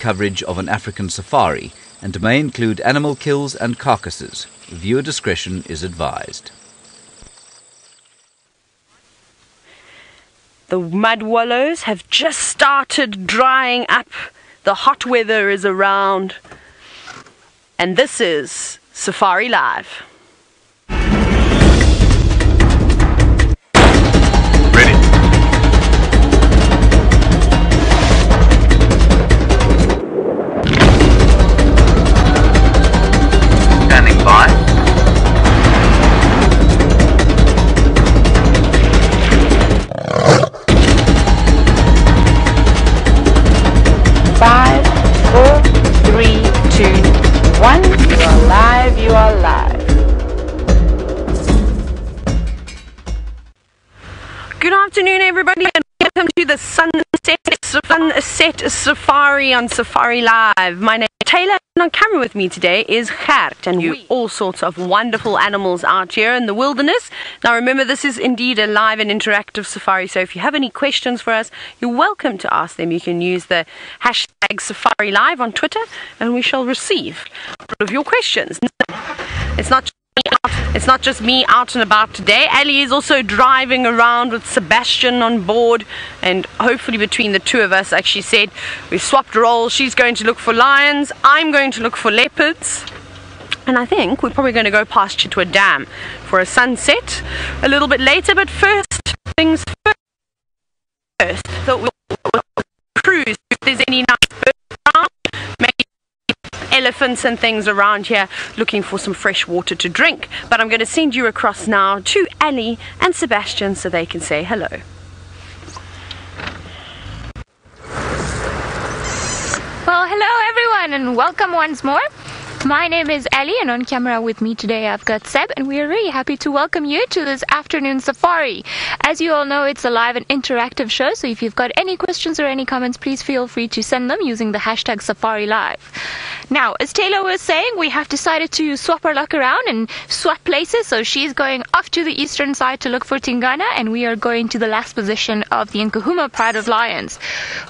coverage of an African safari and may include animal kills and carcasses. Viewer discretion is advised. The mud wallows have just started drying up. The hot weather is around. And this is Safari Live. Ready. Standing by. Five, four, three, two, one. You are live, you are live. Good afternoon, everybody, and welcome to the Sunset Safari on Safari Live. My name is Taylor, and on camera with me today is Gert, and you all sorts of wonderful animals out here in the wilderness. Now remember, this is indeed a live and interactive safari, so if you have any questions for us, you're welcome to ask them. You can use the hashtag Safari Live on Twitter, and we shall receive all of your questions. It's not just me out and about today. Ali is also driving around with Sebastian on board, and hopefully between the two of us, like she said, we've swapped roles. She's going to look for lions, I'm going to look for leopards, and I think we're probably going to go past Chitwa Dam for a sunset a little bit later. But first things first, so we'll cruise. If there's any nice birds around, maybe elephants and things around here looking for some fresh water to drink. But I'm going to send you across now to Ali and Sebastian so they can say hello. Well, hello everyone and welcome once more. My name is Ali, and on camera with me today I've got Seb, and we are really happy to welcome you to this afternoon safari. As you all know, it's a live and interactive show, so if you've got any questions or any comments, please feel free to send them using the hashtag Safari Live. Now, as Taylor was saying, we have decided to swap our luck around and swap places, so she's going off to the eastern side to look for Tingana, and we are going to the last position of the Nkuhuma Pride of lions.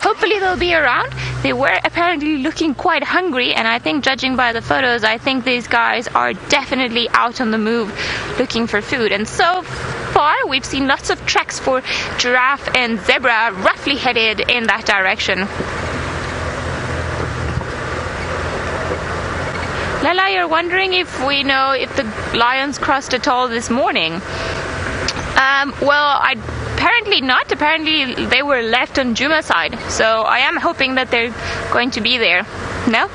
Hopefully they'll be around. They were apparently looking quite hungry, and I think judging by the photos, I think these guys are definitely out on the move looking for food. And so far we've seen lots of tracks for giraffe and zebra roughly headed in that direction. Lala, you're wondering if we know if the lions crossed at all this morning. Well, apparently not. Apparently they were left on Djuma side, so I am hoping that they're going to be there. No?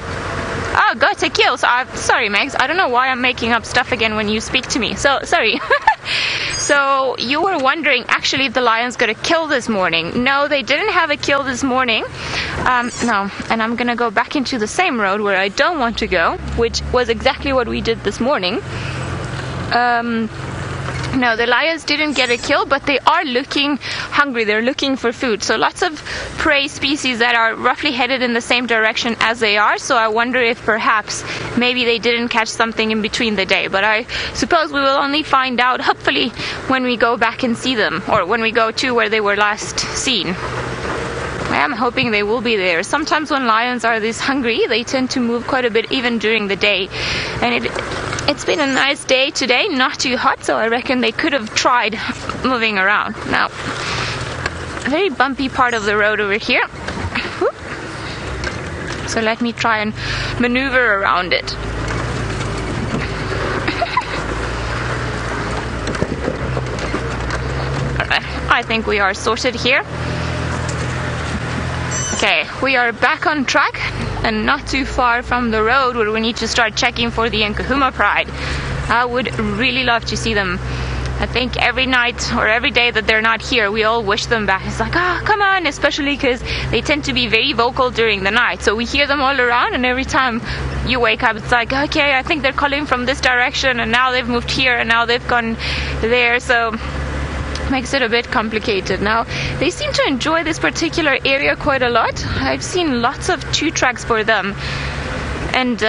Oh, got a kill. So sorry, Megs. I don't know why I'm making up stuff again when you speak to me. So sorry. So you were wondering actually if the lions got a kill this morning. No, they didn't have a kill this morning. No, and I'm gonna go back into the same road where I don't want to go, which was exactly what we did this morning. No, the lions didn't get a kill, but they are looking hungry. They're looking for food. So lots of prey species that are roughly headed in the same direction as they are. So I wonder if perhaps maybe they didn't catch something in between the day. But I suppose we will only find out hopefully when we go back and see them, or when we go to where they were last seen. I am hoping they will be there. Sometimes when lions are this hungry, they tend to move quite a bit even during the day. And it's been a nice day today, not too hot, so I reckon they could have tried moving around. Now, a very bumpy part of the road over here. So let me try and maneuver around it. I think we are sorted here. Okay, we are back on track and not too far from the road where we need to start checking for the Nkuhuma Pride. I would really love to see them. I think every night or every day that they're not here, we all wish them back. It's like, oh, come on, especially because they tend to be very vocal during the night. So we hear them all around, and every time you wake up, it's like, okay, I think they're calling from this direction, and now they've moved here, and now they've gone there. So makes it a bit complicated. Now, they seem to enjoy this particular area quite a lot. I've seen lots of 2 tracks for them, and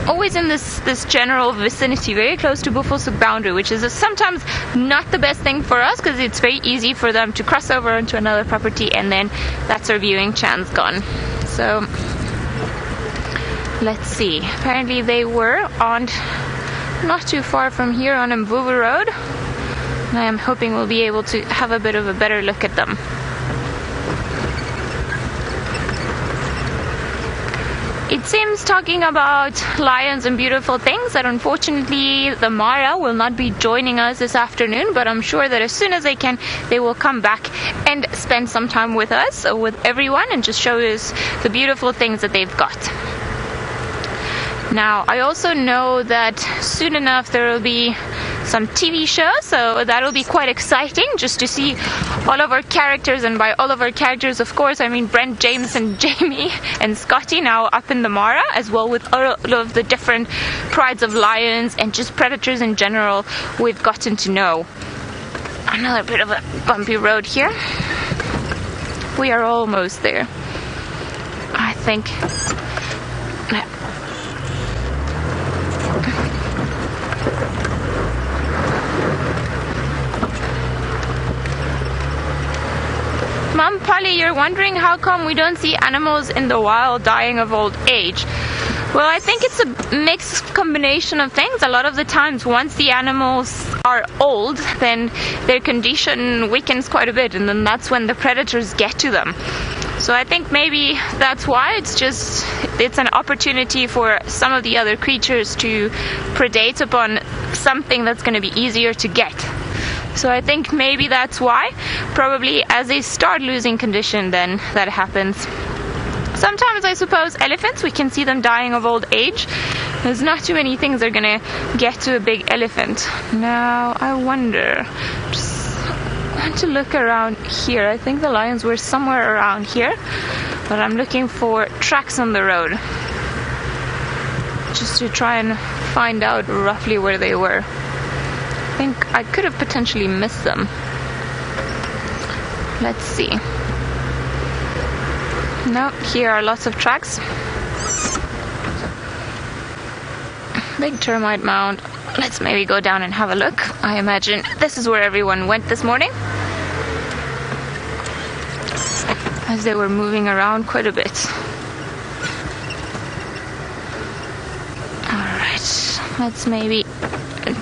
always in this general vicinity, very close to Bufosuk boundary, which is sometimes not the best thing for us because it's very easy for them to cross over onto another property, and then that's our viewing chance gone. So Let's see. Apparently they were on not too far from here on Mvuvu Road. And I am hoping we'll be able to have a bit of a better look at them. It seems, talking about lions and beautiful things, that unfortunately the Mara will not be joining us this afternoon, but I'm sure that as soon as they can, they will come back and spend some time with us, with everyone, and just show us the beautiful things that they've got. Now, I also know that soon enough there will be some TV shows, so that'll be quite exciting, just to see all of our characters, and by all of our characters, of course, I mean Brent, James and Jamie and Scotty, now up in the Mara, as well with all of the different prides of lions and just predators in general we've gotten to know. Another bit of a bumpy road here. We are almost there, I think. Mom, Polly, you're wondering how come we don't see animals in the wild dying of old age. Well, I think it's a mixed combination of things. A lot of the times, once the animals are old, then their condition weakens quite a bit, and then that's when the predators get to them. So I think maybe that's why. It's an opportunity for some of the other creatures to predate upon something that's going to be easier to get. So I think maybe that's why. Probably as they start losing condition, then that happens. Sometimes I suppose elephants, we can see them dying of old age. There's not too many things that are going to get to a big elephant. Now I wonder, just want to look around here. I think the lions were somewhere around here, but I'm looking for tracks on the road, just to try and find out roughly where they were. I think I could have potentially missed them. Let's see. No, here are lots of tracks. Big termite mound. Let's maybe go down and have a look. I imagine this is where everyone went this morning, as they were moving around quite a bit. Alright, let's maybe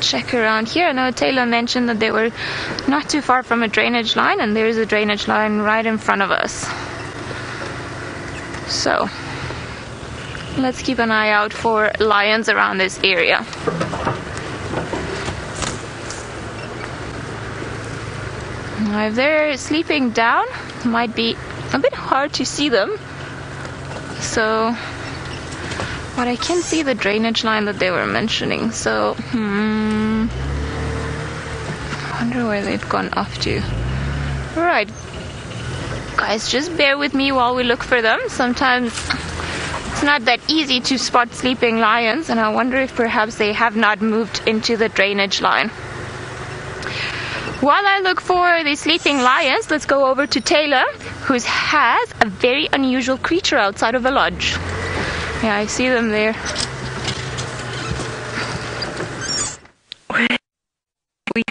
check around here. I know Taylor mentioned that they were not too far from a drainage line, and there's a drainage line right in front of us. So let's keep an eye out for lions around this area. Now, if they're sleeping down, it might be a bit hard to see them. So, but I can see the drainage line that they were mentioning. So, I wonder where they've gone off to. Right, guys, just bear with me while we look for them. Sometimes it's not that easy to spot sleeping lions, and I wonder if perhaps they have not moved into the drainage line. While I look for the sleeping lions, let's go over to Taylor, who has a very unusual creature outside of the lodge. Yeah, I see them there. We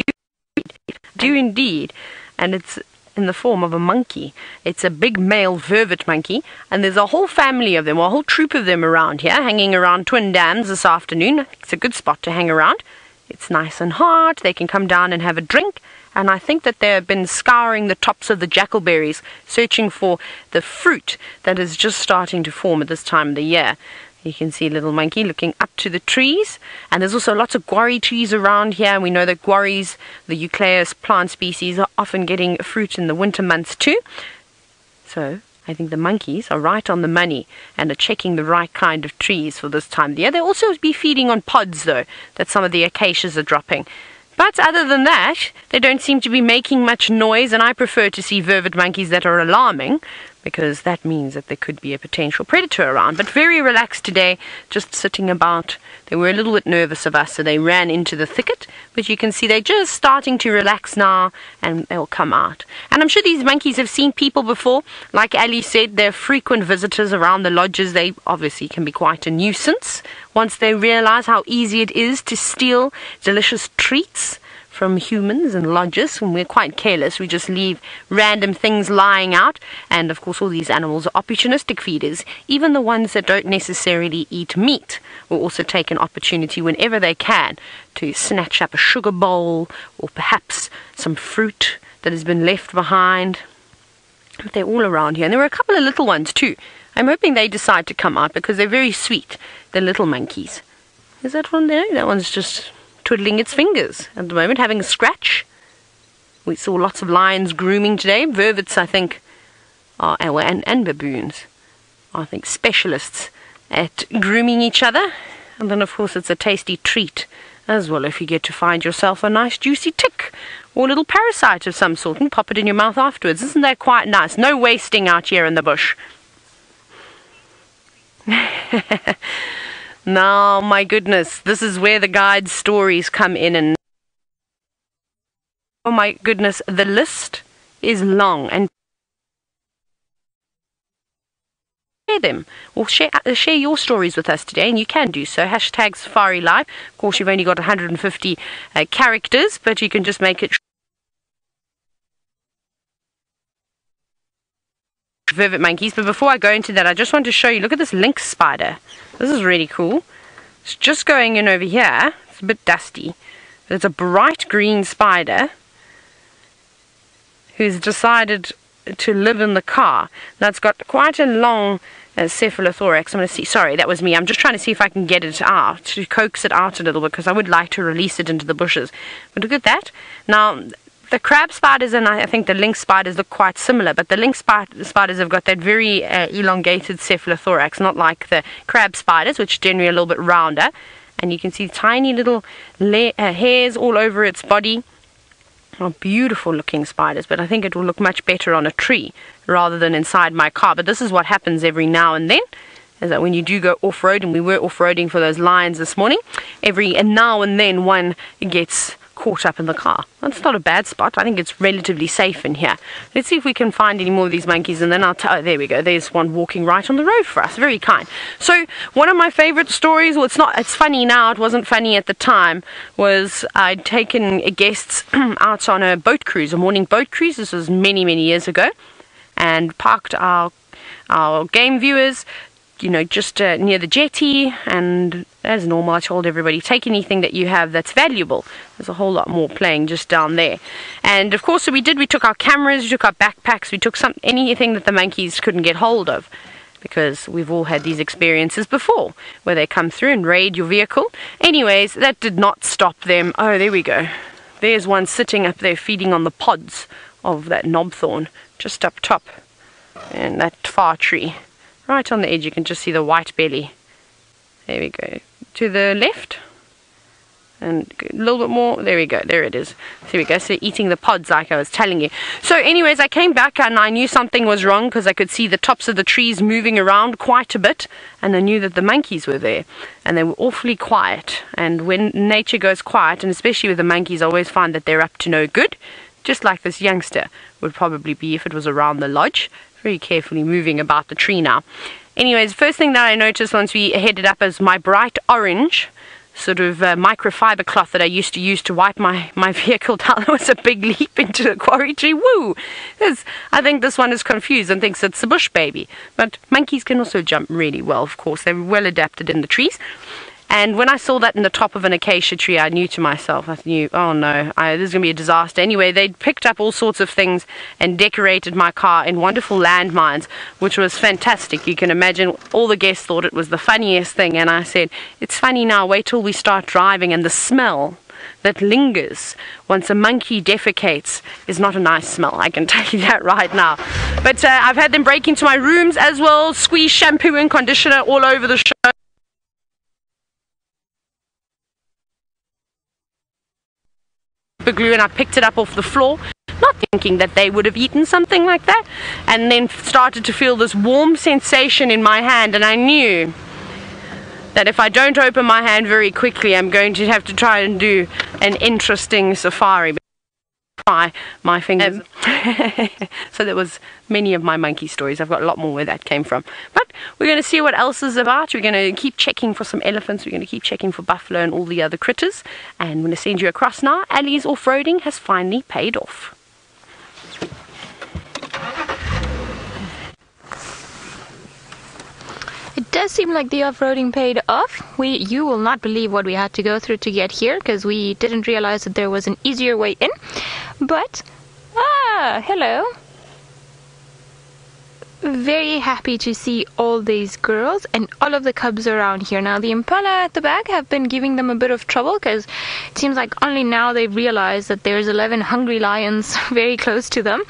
do indeed, and it's in the form of a monkey. It's a big male vervet monkey, and there's a whole family of them, or a whole troop of them around here, hanging around Twin Dams this afternoon. It's a good spot to hang around. It's nice and hot. They can come down and have a drink, and I think that they have been scouring the tops of the jackalberries, searching for the fruit that is just starting to form at this time of the year. You can see a little monkey looking up to the trees, and there's also lots of guarri trees around here, and we know that guarris, the eucalyptus plant species, are often getting fruit in the winter months too. So I think the monkeys are right on the money and are checking the right kind of trees for this time of the year. They'll also be feeding on pods, though, that some of the acacias are dropping. But other than that, they don't seem to be making much noise, and I prefer to see vervet monkeys that are alarming, because that means that there could be a potential predator around. But very relaxed today, just sitting about. They were a little bit nervous of us, so they ran into the thicket. But you can see they're just starting to relax now, and they'll come out. And I'm sure these monkeys have seen people before. Like Ali said, they're frequent visitors around the lodges. They obviously can be quite a nuisance once they realize how easy it is to steal delicious treats from humans and lodges. When we're quite careless, we just leave random things lying out. And of course, all these animals are opportunistic feeders. Even the ones that don't necessarily eat meat will also take an opportunity whenever they can to snatch up a sugar bowl or perhaps some fruit that has been left behind. But they're all around here. And there were a couple of little ones too. I'm hoping they decide to come out because they're very sweet, the little monkeys. Is that one there? That one's just twiddling its fingers at the moment, having a scratch. We saw lots of lions grooming today. Vervets, I think, and baboons, I think, specialists at grooming each other. And then, of course, it's a tasty treat as well if you get to find yourself a nice juicy tick or a little parasite of some sort and pop it in your mouth afterwards. Isn't that quite nice? No wasting out here in the bush. Now, my goodness, this is where the guide's stories come in, and oh my goodness, the list is long, and share them or share your stories with us today, and you can do so. Hashtag Safari Live. Of course, you've only got 150 characters, but you can just make it Vervet monkeys. But before I go into that, I just want to show you, look at this lynx spider. This is really cool. It's just going in over here. It's a bit dusty, but it's a bright green spider who's decided to live in the car. Now it's got quite a long cephalothorax. I'm going to see, sorry, that was me. I'm just trying to see if I can get it out, to coax it out a little bit, because I would like to release it into the bushes. But look at that. Now the crab spiders and I think the lynx spiders look quite similar, but the lynx spiders have got that very elongated cephalothorax, not like the crab spiders, which are generally a little bit rounder. And you can see tiny little hairs all over its body. Oh, beautiful looking spiders, but I think it will look much better on a tree rather than inside my car. But this is what happens every now and then, is that when you do go off-road, and we were off-roading for those lions this morning, every now and then one gets caught up in the car. That's not a bad spot. I think it's relatively safe in here. Let's see if we can find any more of these monkeys, and then I'll tell. Oh, there we go. There's one walking right on the road for us. Very kind. So one of my favorite stories, well, it's funny now, it wasn't funny at the time, was I'd taken guests out on a boat cruise, a morning boat cruise. This was many years ago, and parked our game viewers, you know, just near the jetty. And as normal, I told everybody, take anything that you have that's valuable. There's a whole lot more playing just down there. And of course, so we took our cameras, we took our backpacks, we took anything that the monkeys couldn't get hold of, because we've all had these experiences before where they come through and raid your vehicle. Anyways, that did not stop them. Oh, there we go. There's one sitting up there feeding on the pods of that knobthorn just up top in that far tree. Right on the edge, you can just see the white belly. There we go. To the left. And a little bit more. There we go. There it is. There we go. So eating the pods like I was telling you. So anyways, I came back and I knew something was wrong because I could see the tops of the trees moving around quite a bit. And I knew that the monkeys were there. And they were awfully quiet. And when nature goes quiet, and especially with the monkeys, I always find that they're up to no good. Just like this youngster would probably be if it was around the lodge. Very carefully moving about the tree now. Anyways, first thing that I noticed once we headed up is my bright orange sort of microfiber cloth that I used to use to wipe my vehicle down. It was a big leap into the quarry tree. Woo! I think this one is confused and thinks it's a bush baby. But monkeys can also jump really well, of course. They're well adapted in the trees. And when I saw that in the top of an acacia tree, I knew to myself, oh no, this is going to be a disaster. Anyway, they'd picked up all sorts of things and decorated my car in wonderful landmines, which was fantastic. You can imagine all the guests thought it was the funniest thing. And I said, it's funny now, wait till we start driving, and the smell that lingers once a monkey defecates is not a nice smell. I can tell you that right now. But I've had them break into my rooms as well, squeeze shampoo and conditioner all over the show. Glue, and I picked it up off the floor, not thinking that they would have eaten something like that, and then started to feel this warm sensation in my hand, and I knew that if I don't open my hand very quickly, I'm going to have to try and do an interesting safari. try my fingers. So there was many of my monkey stories. I've got a lot more where that came from. But we're going to see what else is about. We're going to keep checking for some elephants. We're going to keep checking for buffalo and all the other critters. And I'm going to send you across now. Ali's off-roading has finally paid off. It does seem like the off-roading paid off. You will not believe what we had to go through to get here, because we didn't realize that there was an easier way in. But, hello. Very happy to see all these girls and all of the cubs around here. Now, the impala at the back have been giving them a bit of trouble, because it seems like only now they've realized that there's 11 hungry lions very close to them.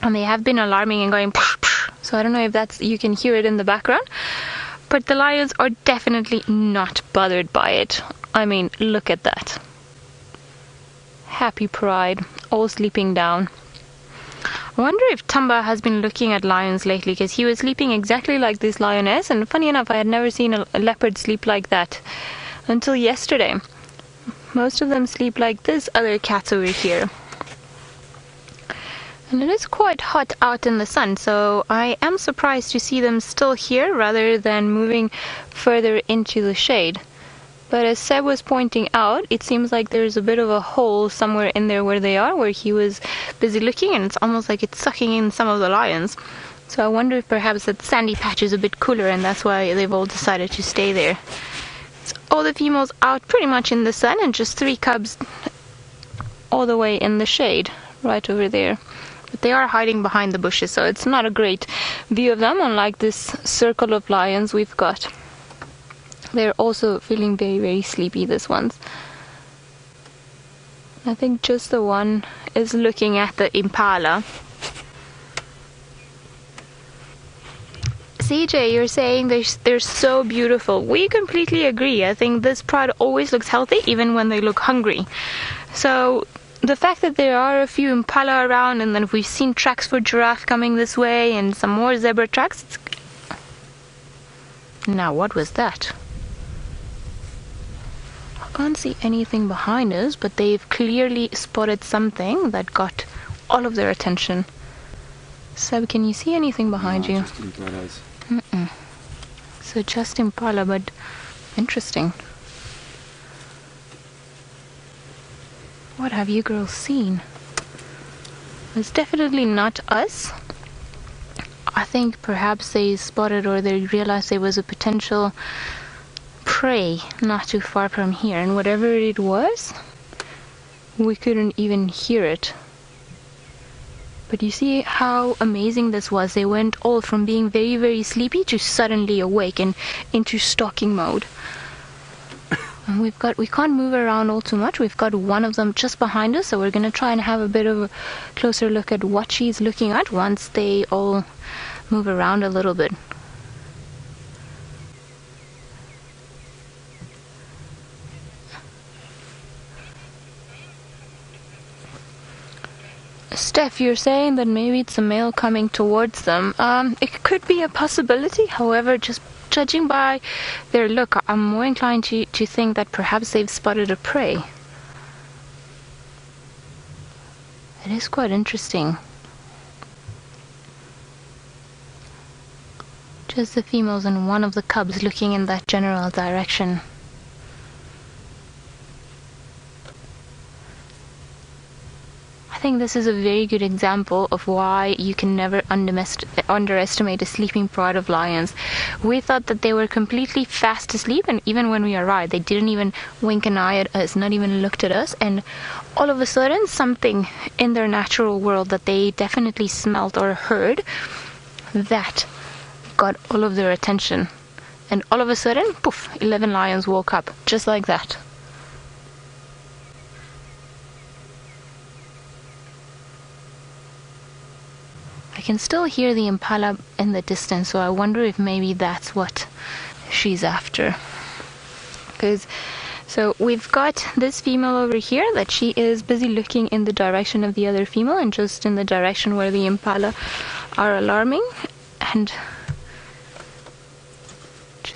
And they have been alarming and going psh, psh. So I don't know if you can hear it in the background. But the lions are definitely not bothered by it. I mean, look at that. Happy Pride, all sleeping down. I wonder if Tamba has been looking at lions lately, because he was sleeping exactly like this lioness, and funny enough, I had never seen a leopard sleep like that until yesterday. Most of them sleep like this other cats over here. And it is quite hot out in the sun, so I am surprised to see them still here rather than moving further into the shade. But as Seb was pointing out, it seems like there's a bit of a hole somewhere in there where they are, where he was busy looking, and it's almost like it's sucking in some of the lions. So I wonder if perhaps that sandy patch is a bit cooler and that's why they've all decided to stay there. So all the females out pretty much in the sun, and just 3 cubs all the way in the shade, right over there. But they are hiding behind the bushes, so it's not a great view of them, unlike this circle of lions we've got. They're also feeling very, very sleepy, this one's. I think just the one is looking at the impala. CJ, you're saying they're so beautiful. We completely agree. I think this pride always looks healthy, even when they look hungry. So the fact that there are a few impala around, and then we've seen tracks for giraffe coming this way and some more zebra tracks. Now, what was that? I can't see anything behind us, but they've clearly spotted something that got all of their attention. Seb, can you see anything behind you? Just impalas. So just impala, but interesting. What have you girls seen? It's definitely not us. I think perhaps they spotted or they realized there was a potential prey not too far from here, and whatever it was, we couldn't even hear it. But you see how amazing this was. They went all from being very, very sleepy to suddenly awake and into stalking mode. And we can't move around all too much. We've got one of them just behind us, so we're going to try and have a bit of a closer look at what she's looking at once they all move around a little bit. Steph, you're saying that maybe it's a male coming towards them. It could be a possibility. However, just judging by their look, I'm more inclined to think that perhaps they've spotted a prey. It is quite interesting. Just the females and one of the cubs looking in that general direction. I think this is a very good example of why you can never underestimate a sleeping pride of lions. We thought that they were completely fast asleep, and even when we arrived, they didn't even wink an eye at us, not even looked at us, and all of a sudden, something in their natural world that they definitely smelt or heard, that got all of their attention. And all of a sudden, poof, 11 lions woke up, just like that. I can still hear the impala in the distance, so I wonder if maybe that's what she's after. So we've got this female over here that she is busy looking in the direction of the other female, and just in the direction where the impala are alarming. And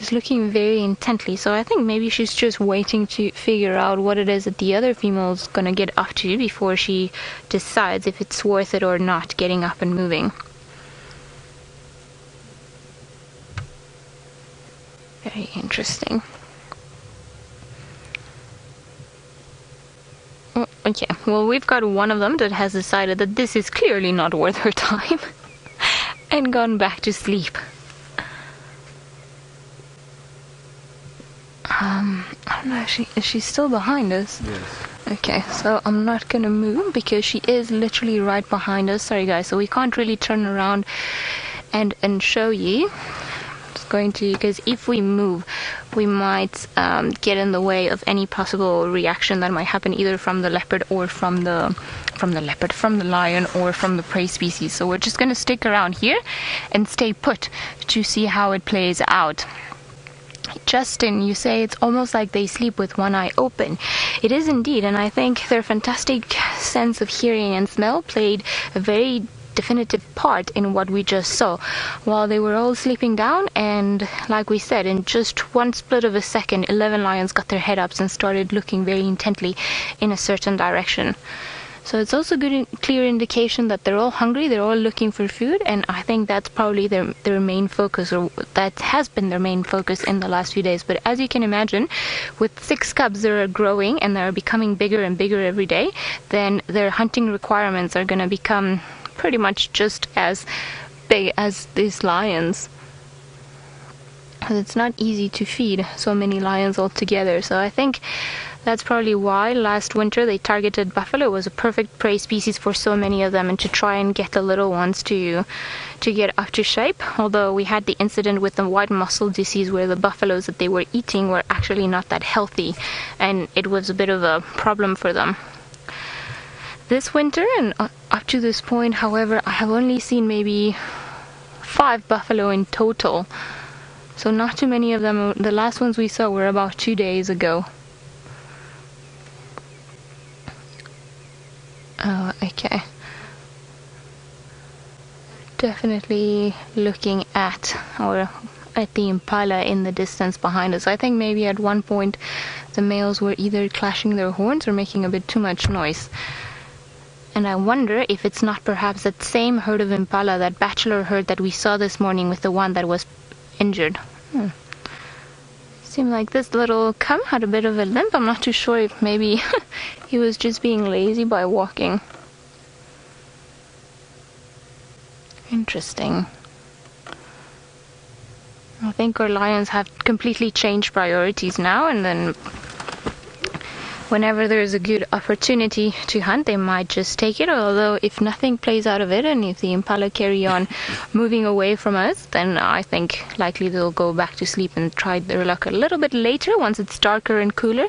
She's looking very intently, so I think maybe she's just waiting to figure out what it is that the other female's gonna get up to before she decides if it's worth it or not getting up and moving. Very interesting. Oh, okay, well, we've got one of them that has decided that this is clearly not worth her time and gone back to sleep. I don't know, is she still behind us? Yes. Okay, so I'm not gonna move because she is literally right behind us. Sorry guys, so we can't really turn around and show you. Just going to, because if we move, we might get in the way of any possible reaction that might happen either from the leopard or from the lion or from the prey species. So we're just gonna stick around here and stay put to see how it plays out. Justin, you say it's almost like they sleep with one eye open. It is indeed, and I think their fantastic sense of hearing and smell played a very definitive part in what we just saw. While they were all sleeping down, and like we said, in just one split of a second, 11 lions got their head ups and started looking very intently in a certain direction. So it's also good, clear indication that they're all hungry, they're all looking for food, and I think that's probably their main focus, or that has been their main focus in the last few days. But as you can imagine, with 6 cubs that are growing and they're becoming bigger and bigger every day, then their hunting requirements are going to become pretty much just as big as these lions. And it's not easy to feed so many lions all together, so I think that's probably why last winter they targeted buffalo. It was a perfect prey species for so many of them, and to try and get the little ones to get up to shape. Although we had the incident with the white mussel disease where the buffaloes that they were eating were actually not that healthy, and it was a bit of a problem for them. This winter and up to this point, however, I have only seen maybe 5 buffalo in total. So not too many of them. The last ones we saw were about 2 days ago. Oh, okay. Definitely looking at the impala in the distance behind us. I think maybe at one point the males were either clashing their horns or making a bit too much noise. And I wonder if it's not perhaps that same herd of impala, that bachelor herd that we saw this morning with the one that was injured. Seemed like this little cub had a bit of a limp. I'm not too sure if maybe he was just being lazy by walking. Interesting. I think our lions have completely changed priorities now, and then whenever there's a good opportunity to hunt, they might just take it. Although if nothing plays out of it, and if the impala carry on moving away from us, then I think likely they'll go back to sleep and try their luck a little bit later once it's darker and cooler,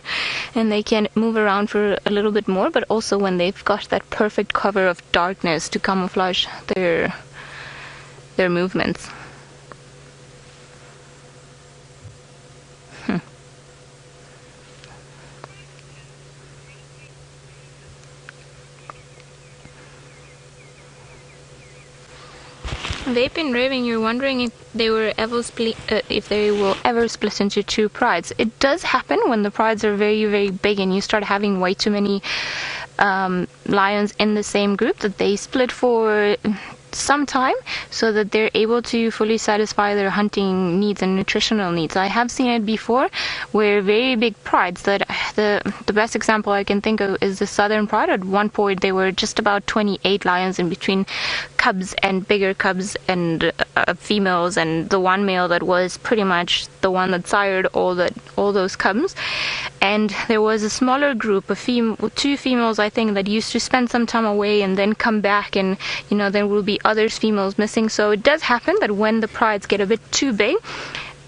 and they can move around for a little bit more, but also when they've got that perfect cover of darkness to camouflage their movements. Vaping Raving, you're wondering if they will ever split into 2 prides. It does happen when the prides are very, very big and you start having way too many lions in the same group, that they split for some time so that they're able to fully satisfy their hunting needs and nutritional needs. I have seen it before where very big prides, that the best example I can think of is the southern pride. At one point there were just about 28 lions in between cubs and bigger cubs and females, and the one male that was pretty much the one that sired all those cubs. And there was a smaller group of 2 females, I think, that used to spend some time away and then come back, and there will be others females missing. So it does happen that when the prides get a bit too big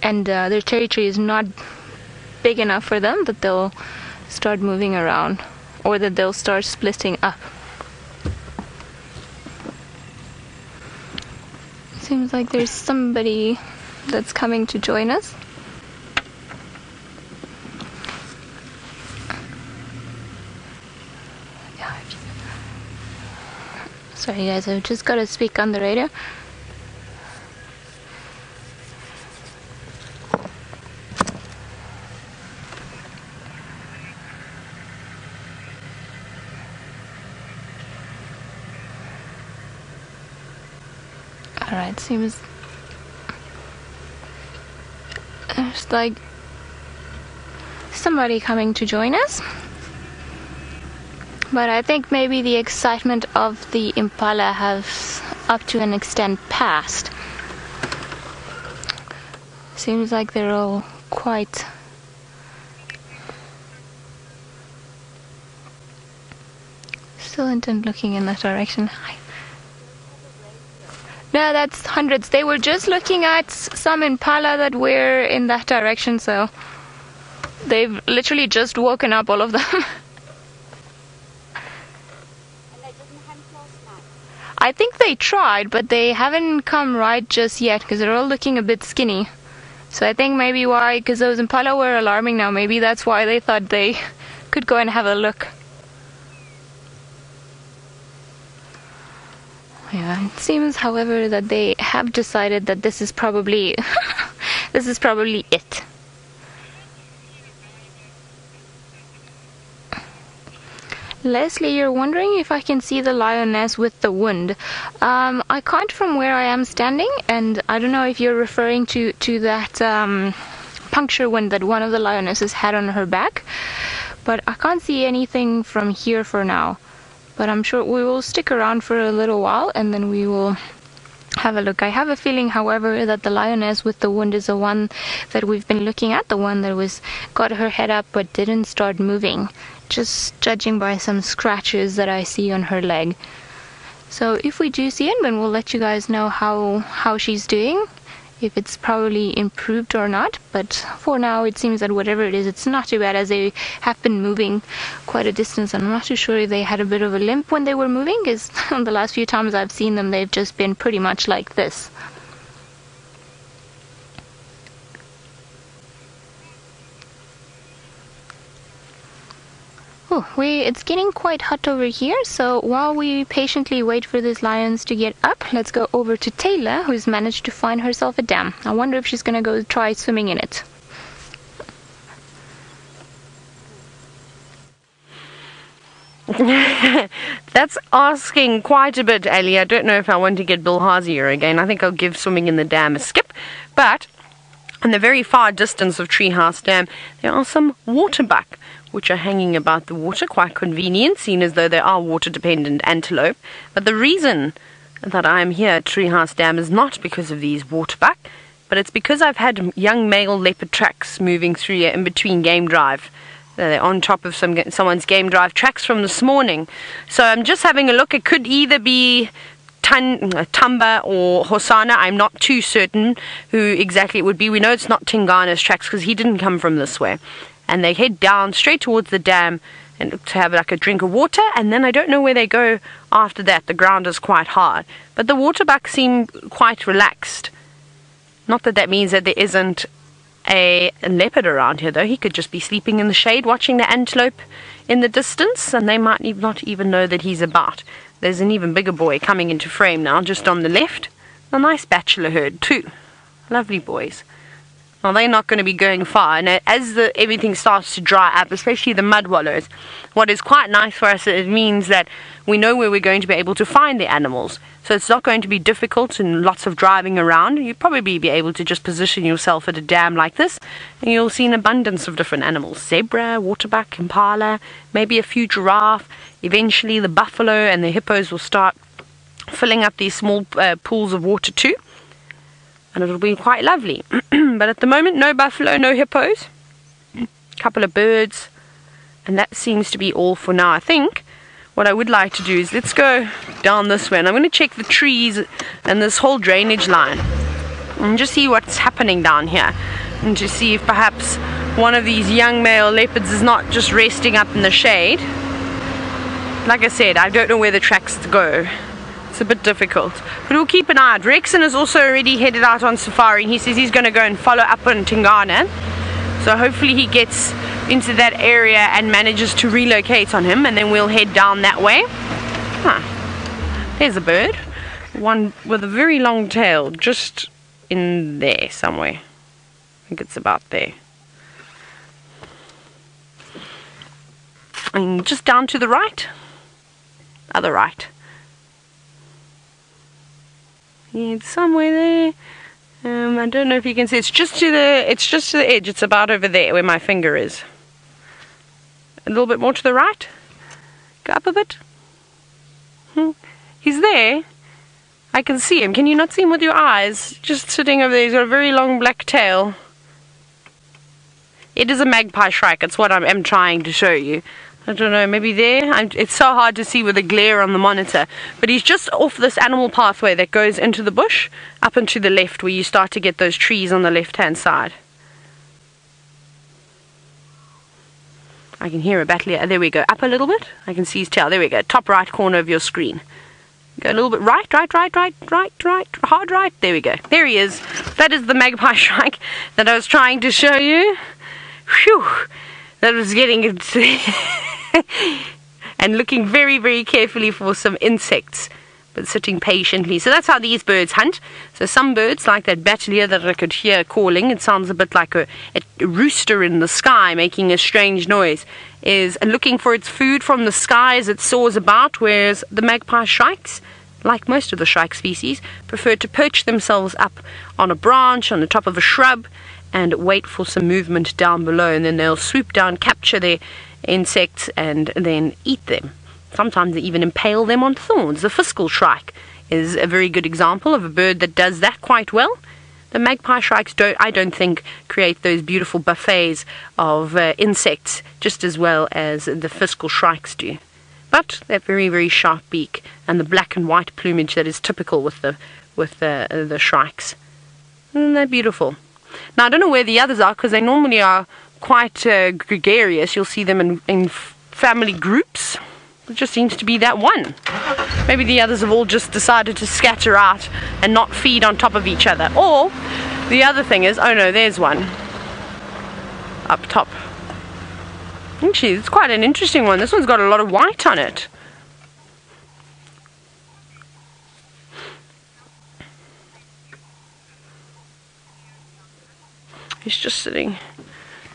and their territory is not big enough for them, that they'll start moving around, or that they'll start splitting up. Seems like there's somebody that's coming to join us. Sorry guys, I've just got to speak on the radio. Alright, seems there's like somebody coming to join us. But I think maybe the excitement of the impala has up to an extent passed. Seems like they're all quite still intent looking in that direction. No, that's hundreds. They were just looking at some impala that were in that direction, so they've literally just woken up, all of them. I think they tried, but they haven't come right just yet because they're all looking a bit skinny. So I think maybe why, because those impala were alarming now, maybe that's why they thought they could go and have a look. Yeah, it seems, however, that they have decided that this is probably this is probably it. Leslie, you're wondering if I can see the lioness with the wound. I can't from where I am standing, and I don't know if you're referring to that puncture wound that one of the lionesses had on her back, but I can't see anything from here for now. But I'm sure we will stick around for a little while and then we will have a look. I have a feeling, however, that the lioness with the wound is the one that we've been looking at, the one that got her head up but didn't start moving, just judging by some scratches that I see on her leg. So if we do see it, then we'll let you guys know how she's doing, if it's probably improved or not. But for now, it seems that whatever it is, it's not too bad, as they have been moving quite a distance. I'm not too sure if they had a bit of a limp when they were moving, because the last few times I've seen them, they've just been pretty much like this. Oh, it's getting quite hot over here, so while we patiently wait for these lions to get up, let's go over to Taylor, who's managed to find herself a dam. I wonder if she's gonna go try swimming in it. That's asking quite a bit, Ellie. I don't know if I want to get Bill Hazier again. I think I'll give swimming in the dam a skip. But in the very far distance of Treehouse Dam, there are some waterbuck, which are hanging about the water, quite convenient, seeing as though they are water-dependent antelope. But the reason that I'm here at Treehouse Dam is not because of these waterbuck, but it's because I've had young male leopard tracks moving through here in between game drive. They're on top of someone's game drive tracks from this morning. So I'm just having a look. It could either be Tamba or Hosana. I'm not too certain who exactly it would be. We know it's not Tingana's tracks because he didn't come from this way. And they head down straight towards the dam and to have like a drink of water, and then I don't know where they go after that. The ground is quite hard, but the waterbuck seem quite relaxed. Not that means that there isn't a leopard around here, though. He could just be sleeping in the shade watching the antelope in the distance, and they might not even know that he's about. There's an even bigger boy coming into frame now, just on the left. A nice bachelor herd too. Lovely boys. Well, they're not going to be going far, and as everything starts to dry up, especially the mud wallows, what is quite nice for us, it means that we know where we're going to be able to find the animals. So it's not going to be difficult and lots of driving around. You'll probably be able to just position yourself at a dam like this, and you'll see an abundance of different animals. Zebra, waterbuck, impala, maybe a few giraffe. Eventually the buffalo and the hippos will start filling up these small pools of water too. And it'll be quite lovely. But at the moment, no buffalo, no hippos. A couple of birds. And that seems to be all for now. I think what I would like to do is let's go down this way. And I'm going to check the trees and this whole drainage line. And just see what's happening down here. And to see if perhaps one of these young male leopards is not just resting up in the shade. Like I said, I don't know where the tracks go. It's a bit difficult, but we'll keep an eye out. Rexon has also already headed out on safari, and he says he's going to go and follow up on Tingana, so hopefully he gets into that area and manages to relocate on him, and then we'll head down that way. There's a bird, one with a very long tail, just in there somewhere. I think it's about there, and just down to the right, other right. It's somewhere there. I don't know if you can see. It's just to the edge. It's about over there where my finger is. A little bit more to the right. Go up a bit. He's there. I can see him. Can you not see him with your eyes? Just sitting over there. He's got a very long black tail. It is a magpie shrike. It's what I'm trying to show you. I don't know, maybe there? It's so hard to see with the glare on the monitor. But he's just off this animal pathway that goes into the bush, up and to the left, where you start to get those trees on the left-hand side. I can hear a battle here. There we go. Up a little bit. I can see his tail. There we go. Top right corner of your screen. Go a little bit right, hard right. There we go. There he is. That is the magpie shrike that I was trying to show you. Phew. That was getting it. And looking very, very carefully for some insects, but sitting patiently. So that's how these birds hunt. So some birds, like that battalier that I could hear calling, it sounds a bit like a rooster in the sky making a strange noise, is looking for its food from the sky as it soars about, whereas the magpie shrikes, like most of the shrike species, prefer to perch themselves up on a branch, on the top of a shrub, and wait for some movement down below, and then they'll swoop down, capture their insects, and then eat them. Sometimes they even impale them on thorns. The fiscal shrike is a very good example of a bird that does that quite well. The magpie shrikes I don't think, create those beautiful buffets of insects just as well as the fiscal shrikes do. But that very, very sharp beak and the black and white plumage that is typical with the shrikes. Isn't that beautiful? Now, I don't know where the others are, because they normally are quite gregarious. You'll see them in family groups. It just seems to be that one. Maybe the others have all just decided to scatter out and not feed on top of each other. Or the other thing is, oh no, there's one up top. Actually, it's quite an interesting one. This one's got a lot of white on it. He's just sitting.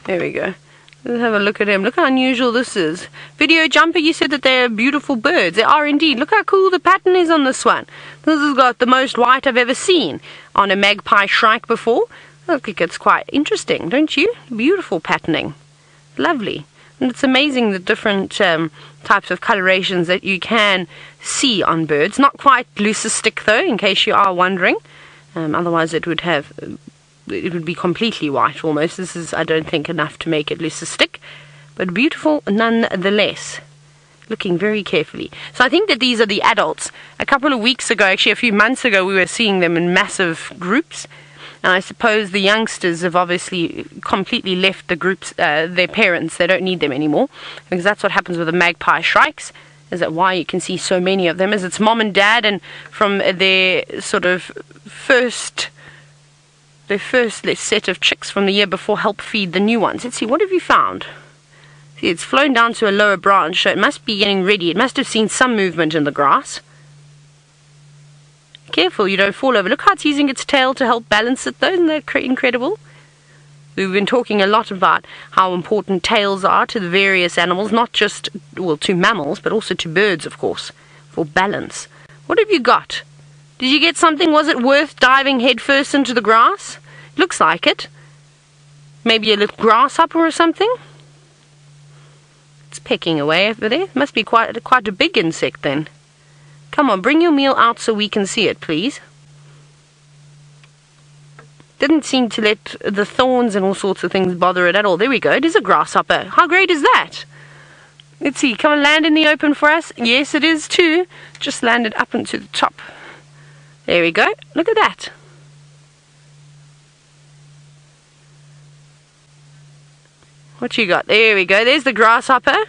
There we go. Let's have a look at him. Look how unusual this is. Video Jumper, you said that they're beautiful birds. They are indeed. Look how cool the pattern is on this one. This has got the most white I've ever seen on a magpie shrike before. I think it's quite interesting, don't you? Beautiful patterning. Lovely. And it's amazing the different types of colorations that you can see on birds. Not quite leucistic though, in case you are wondering. Otherwise it would be completely white almost. This is, I don't think, enough to make it leucistic, but beautiful nonetheless. Looking very carefully. So I think that these are the adults. A couple of weeks ago, actually a few months ago, we were seeing them in massive groups, and I suppose the youngsters have obviously completely left the groups, their parents. They don't need them anymore, because that's what happens with the magpie shrikes. Is that why you can see so many of them? Is it's mom and dad, and from their sort of first set of chicks from the year before help feed the new ones. Let's see, what have you found? See, it's flown down to a lower branch, so it must be getting ready. It must have seen some movement in the grass. Careful you don't fall over. Look how it's using its tail to help balance it though. Isn't that incredible? We've been talking a lot about how important tails are to the various animals, not just, well, to mammals, but also to birds, of course, for balance. What have you got? Did you get something? Was it worth diving headfirst into the grass? Looks like it. Maybe a little grasshopper or something? It's pecking away over there. Must be quite a big insect then. Come on, bring your meal out so we can see it, please. Didn't seem to let the thorns and all sorts of things bother it at all. There we go. It is a grasshopper. How great is that? Let's see. Come and land in the open for us. Yes, it is too. Just landed up into the top. There we go. Look at that. What you got? There we go. There's the grasshopper.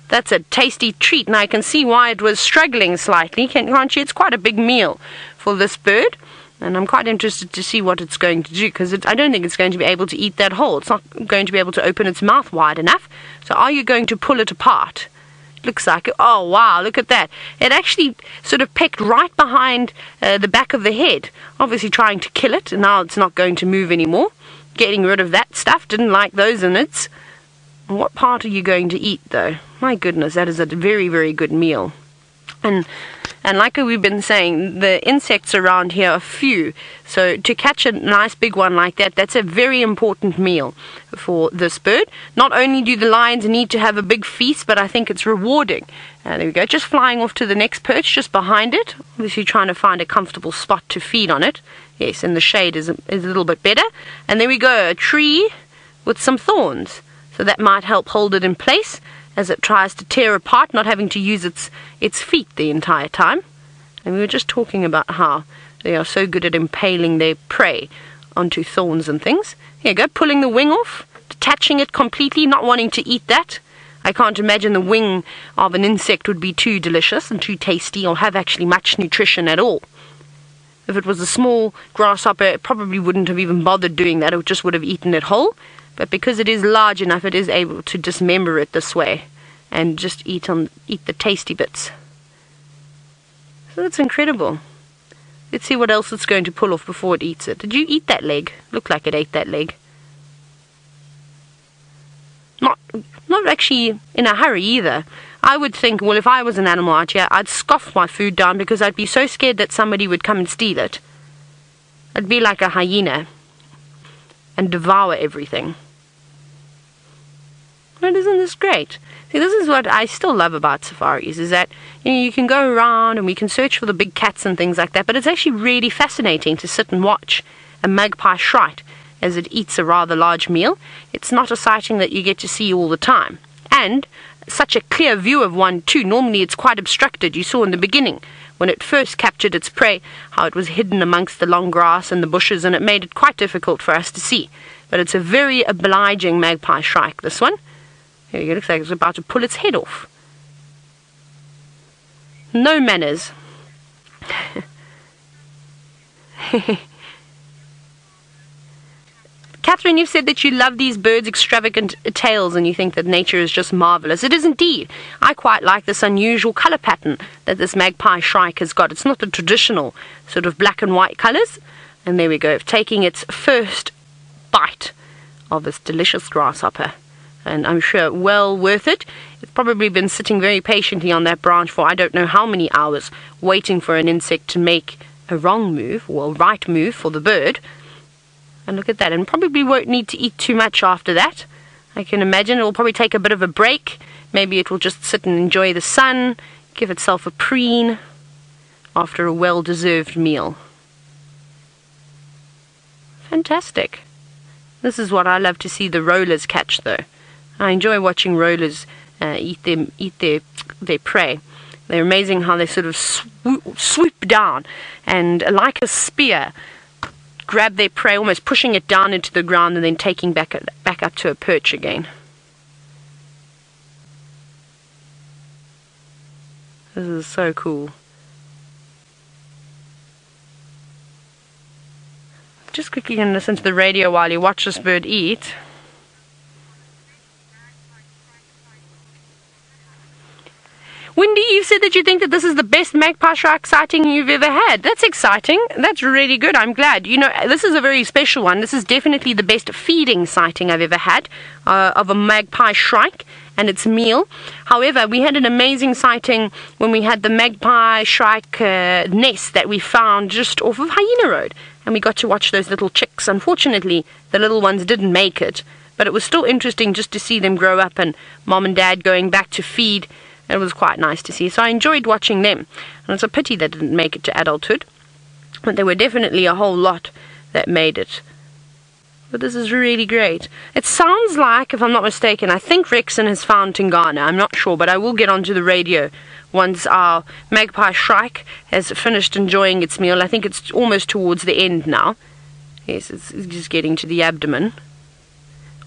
That's a tasty treat, and I can see why it was struggling slightly, can't you? It's quite a big meal for this bird, and I'm quite interested to see what it's going to do, because I don't think it's going to be able to eat that whole. It's not going to be able to open its mouth wide enough. So are you going to pull it apart? Looks like it. Oh wow, look at that. It actually sort of pecked right behind the back of the head, obviously trying to kill it, and now it's not going to move anymore. Getting rid of that stuff. Didn't like those innards. What part are you going to eat though? My goodness, that is a very, very good meal. And like we've been saying, the insects around here are few. So to catch a nice big one like that, that's a very important meal for this bird. Not only do the lions need to have a big feast, but I think it's rewarding. There we go, just flying off to the next perch, just behind it. Obviously trying to find a comfortable spot to feed on it. Yes, and the shade is a little bit better. And there we go, a tree with some thorns. So that might help hold it in place as it tries to tear apart, not having to use its feet the entire time. And we were just talking about how they are so good at impaling their prey onto thorns and things. Here you go, pulling the wing off, detaching it completely, not wanting to eat that. I can't imagine the wing of an insect would be too delicious and too tasty or have actually much nutrition at all. If it was a small grasshopper, it probably wouldn't have even bothered doing that. It just would have eaten it whole. But because it is large enough, it is able to dismember it this way and just eat the tasty bits. So that's incredible. Let's see what else it's going to pull off before it eats it. Did you eat that leg? Looked like it ate that leg. Not actually in a hurry either. I would think, well, if I was an animal out here, I'd scoff my food down because I'd be so scared that somebody would come and steal it. I'd be like a hyena and devour everything. But isn't this great? See, this is what I still love about safaris, is that you can go around and we can search for the big cats and things like that, but it's actually really fascinating to sit and watch a magpie shrike as it eats a rather large meal. It's not a sighting that you get to see all the time. And such a clear view of one too. Normally it's quite obstructed. You saw in the beginning when it first captured its prey how it was hidden amongst the long grass and the bushes, and it made it quite difficult for us to see. But it's a very obliging magpie shrike, this one. Here you go, looks like it's about to pull its head off. No manners. Catherine, you've said that you love these birds' extravagant tails and you think that nature is just marvellous. It is indeed. I quite like this unusual colour pattern that this magpie shrike has got. It's not the traditional sort of black and white colours. And there we go, taking its first bite of this delicious grasshopper. And I'm sure well worth it. It's probably been sitting very patiently on that branch for I don't know how many hours, waiting for an insect to make a wrong move, or a right move for the bird. And look at that, and probably won't need to eat too much after that. I can imagine it will probably take a bit of a break. Maybe it will just sit and enjoy the sun, give itself a preen after a well-deserved meal. Fantastic. This is what I love to see the rollers catch, though. I enjoy watching rollers eat their prey. They're amazing how they sort of swoop down and, like a spear, grab their prey, almost pushing it down into the ground and then taking back up to a perch again. This is so cool. Just quickly going to listen to the radio while you watch this bird eat. Wendy, you said that you think that this is the best magpie shrike sighting you've ever had. That's exciting. That's really good. I'm glad. You know, this is a very special one. This is definitely the best feeding sighting I've ever had of a magpie shrike and its meal. However, we had an amazing sighting when we had the magpie shrike nest that we found just off of Hyena Road. And we got to watch those little chicks. Unfortunately, the little ones didn't make it. But it was still interesting just to see them grow up and mom and dad going back to feed. It was quite nice to see. So I enjoyed watching them. And it's a pity they didn't make it to adulthood. But there were definitely a whole lot that made it. But this is really great. It sounds like, if I'm not mistaken, I think Rexon has found Tingana. I'm not sure, but I will get onto the radio once our magpie shrike has finished enjoying its meal. I think it's almost towards the end now. Yes, it's just getting to the abdomen.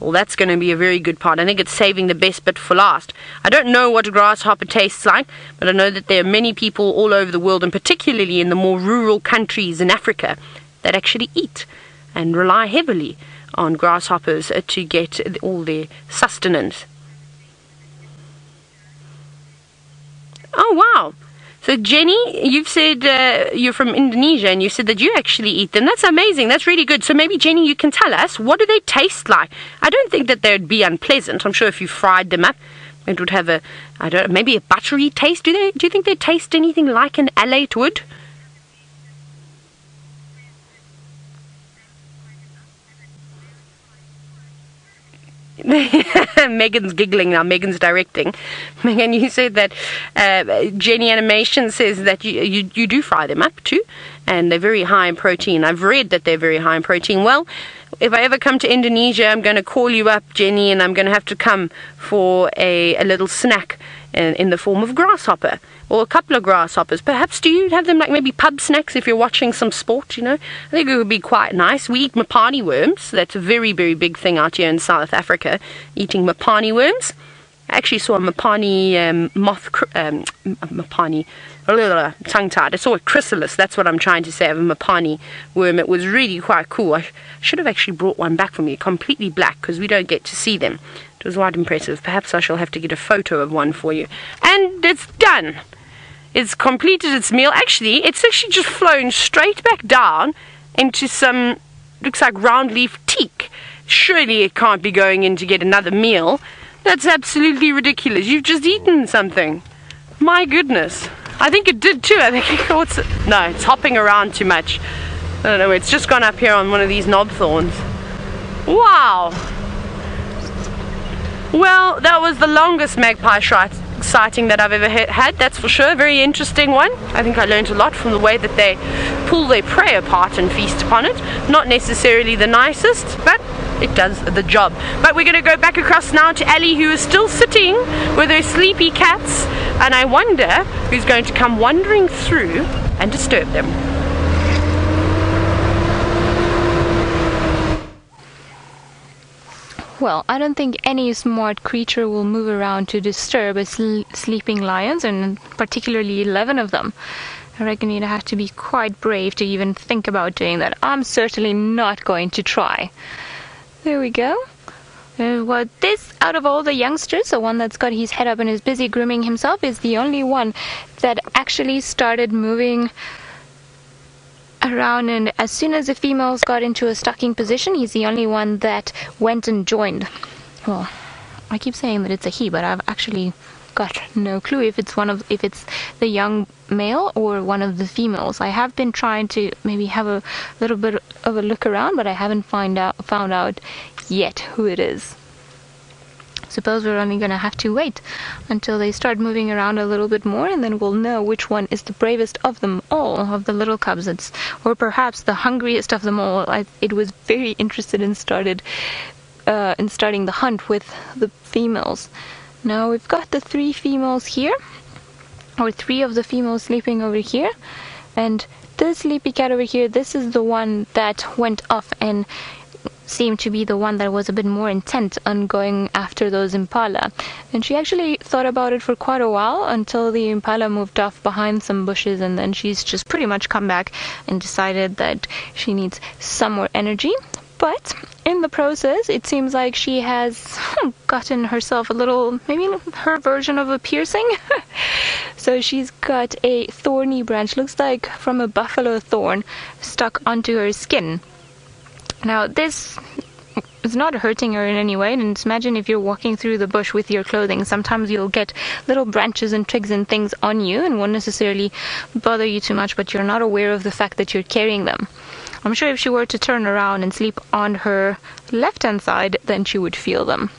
Well, that's going to be a very good part. I think it's saving the best bit for last. I don't know what a grasshopper tastes like, but I know that there are many people all over the world, and particularly in the more rural countries in Africa, that actually eat and rely heavily on grasshoppers to get all their sustenance. Oh, wow. So, Jenny, you've said you're from Indonesia, and you said that you actually eat them. That's amazing. That's really good. So maybe, Jenny, you can tell us, what do they taste like? I don't think that they'd be unpleasant. I'm sure if you fried them up, It would have a, I don't know, maybe a buttery taste. Do you think they taste anything like an alate would? Megan's giggling now. Megan's directing. Megan, you said that Jenny Animation says that you do fry them up too, and they're very high in protein. I've read that they're very high in protein. Well, if I ever come to Indonesia, I'm going to call you up, Jenny, and I'm going to have to come for a little snack in the form of grasshopper, or a couple of grasshoppers. Perhaps do you have them like maybe pub snacks if you're watching some sport, you know? I think it would be quite nice. We eat mapani worms. That's a very, very big thing out here in South Africa, eating mapani worms. I actually saw a mapani tongue-tied. I saw a chrysalis, that's what I'm trying to say, of a mapani worm. It was really quite cool. I should have actually brought one back for me, completely black, because we don't get to see them. It was quite impressive. Perhaps I shall have to get a photo of one for you. And it's done. It's completed its meal. Actually, it's actually just flown straight back down into some, looks like round leaf teak. Surely it can't be going in to get another meal. That's absolutely ridiculous. You've just eaten something. My goodness. I think it did too. I think it caught it. No, it's hopping around too much. I don't know. It's just gone up here on one of these knob thorns. Wow. Well, that was the longest magpie sighting that I've ever had, that's for sure. Very interesting one. I think I learned a lot from the way that they pull their prey apart and feast upon it. Not necessarily the nicest, but it does the job. But we're going to go back across now to Ali, who is still sitting with her sleepy cats, and I wonder who's going to come wandering through and disturb them. Well, I don't think any smart creature will move around to disturb a sleeping lions, and particularly 11 of them. I reckon you'd have to be quite brave to even think about doing that. I'm certainly not going to try. There we go. Well, this, out of all the youngsters, the one that's got his head up and is busy grooming himself, is the only one that actually started moving around, and as soon as the females got into a stocking position, he's the only one that went and joined. Well, I keep saying that it's a he, but I've actually got no clue if it's the young male or one of the females. I have been trying to maybe have a little bit of a look around, but I haven't found out yet who it is. Suppose we're only going to have to wait until they start moving around a little bit more, and then we'll know which one is the bravest of them all, of the little cubs, or perhaps the hungriest of them all. It was very interested in starting the hunt with the females. Now we've got the 3 females here, or 3 of the females sleeping over here, and this sleepy cat over here, this is the one that went off and seemed to be the one that was a bit more intent on going after those impala, and she actually thought about it for quite a while until the impala moved off behind some bushes, and then she's just pretty much come back and decided that she needs some more energy. But in the process, it seems like she has gotten herself a little, maybe her version of a piercing. So she's got a thorny branch, looks like from a buffalo thorn, stuck onto her skin. Now, this is not hurting her in any way, and imagine if you're walking through the bush with your clothing. Sometimes you'll get little branches and twigs and things on you and won't necessarily bother you too much, but you're not aware of the fact that you're carrying them. I'm sure if she were to turn around and sleep on her left-hand side, then she would feel them.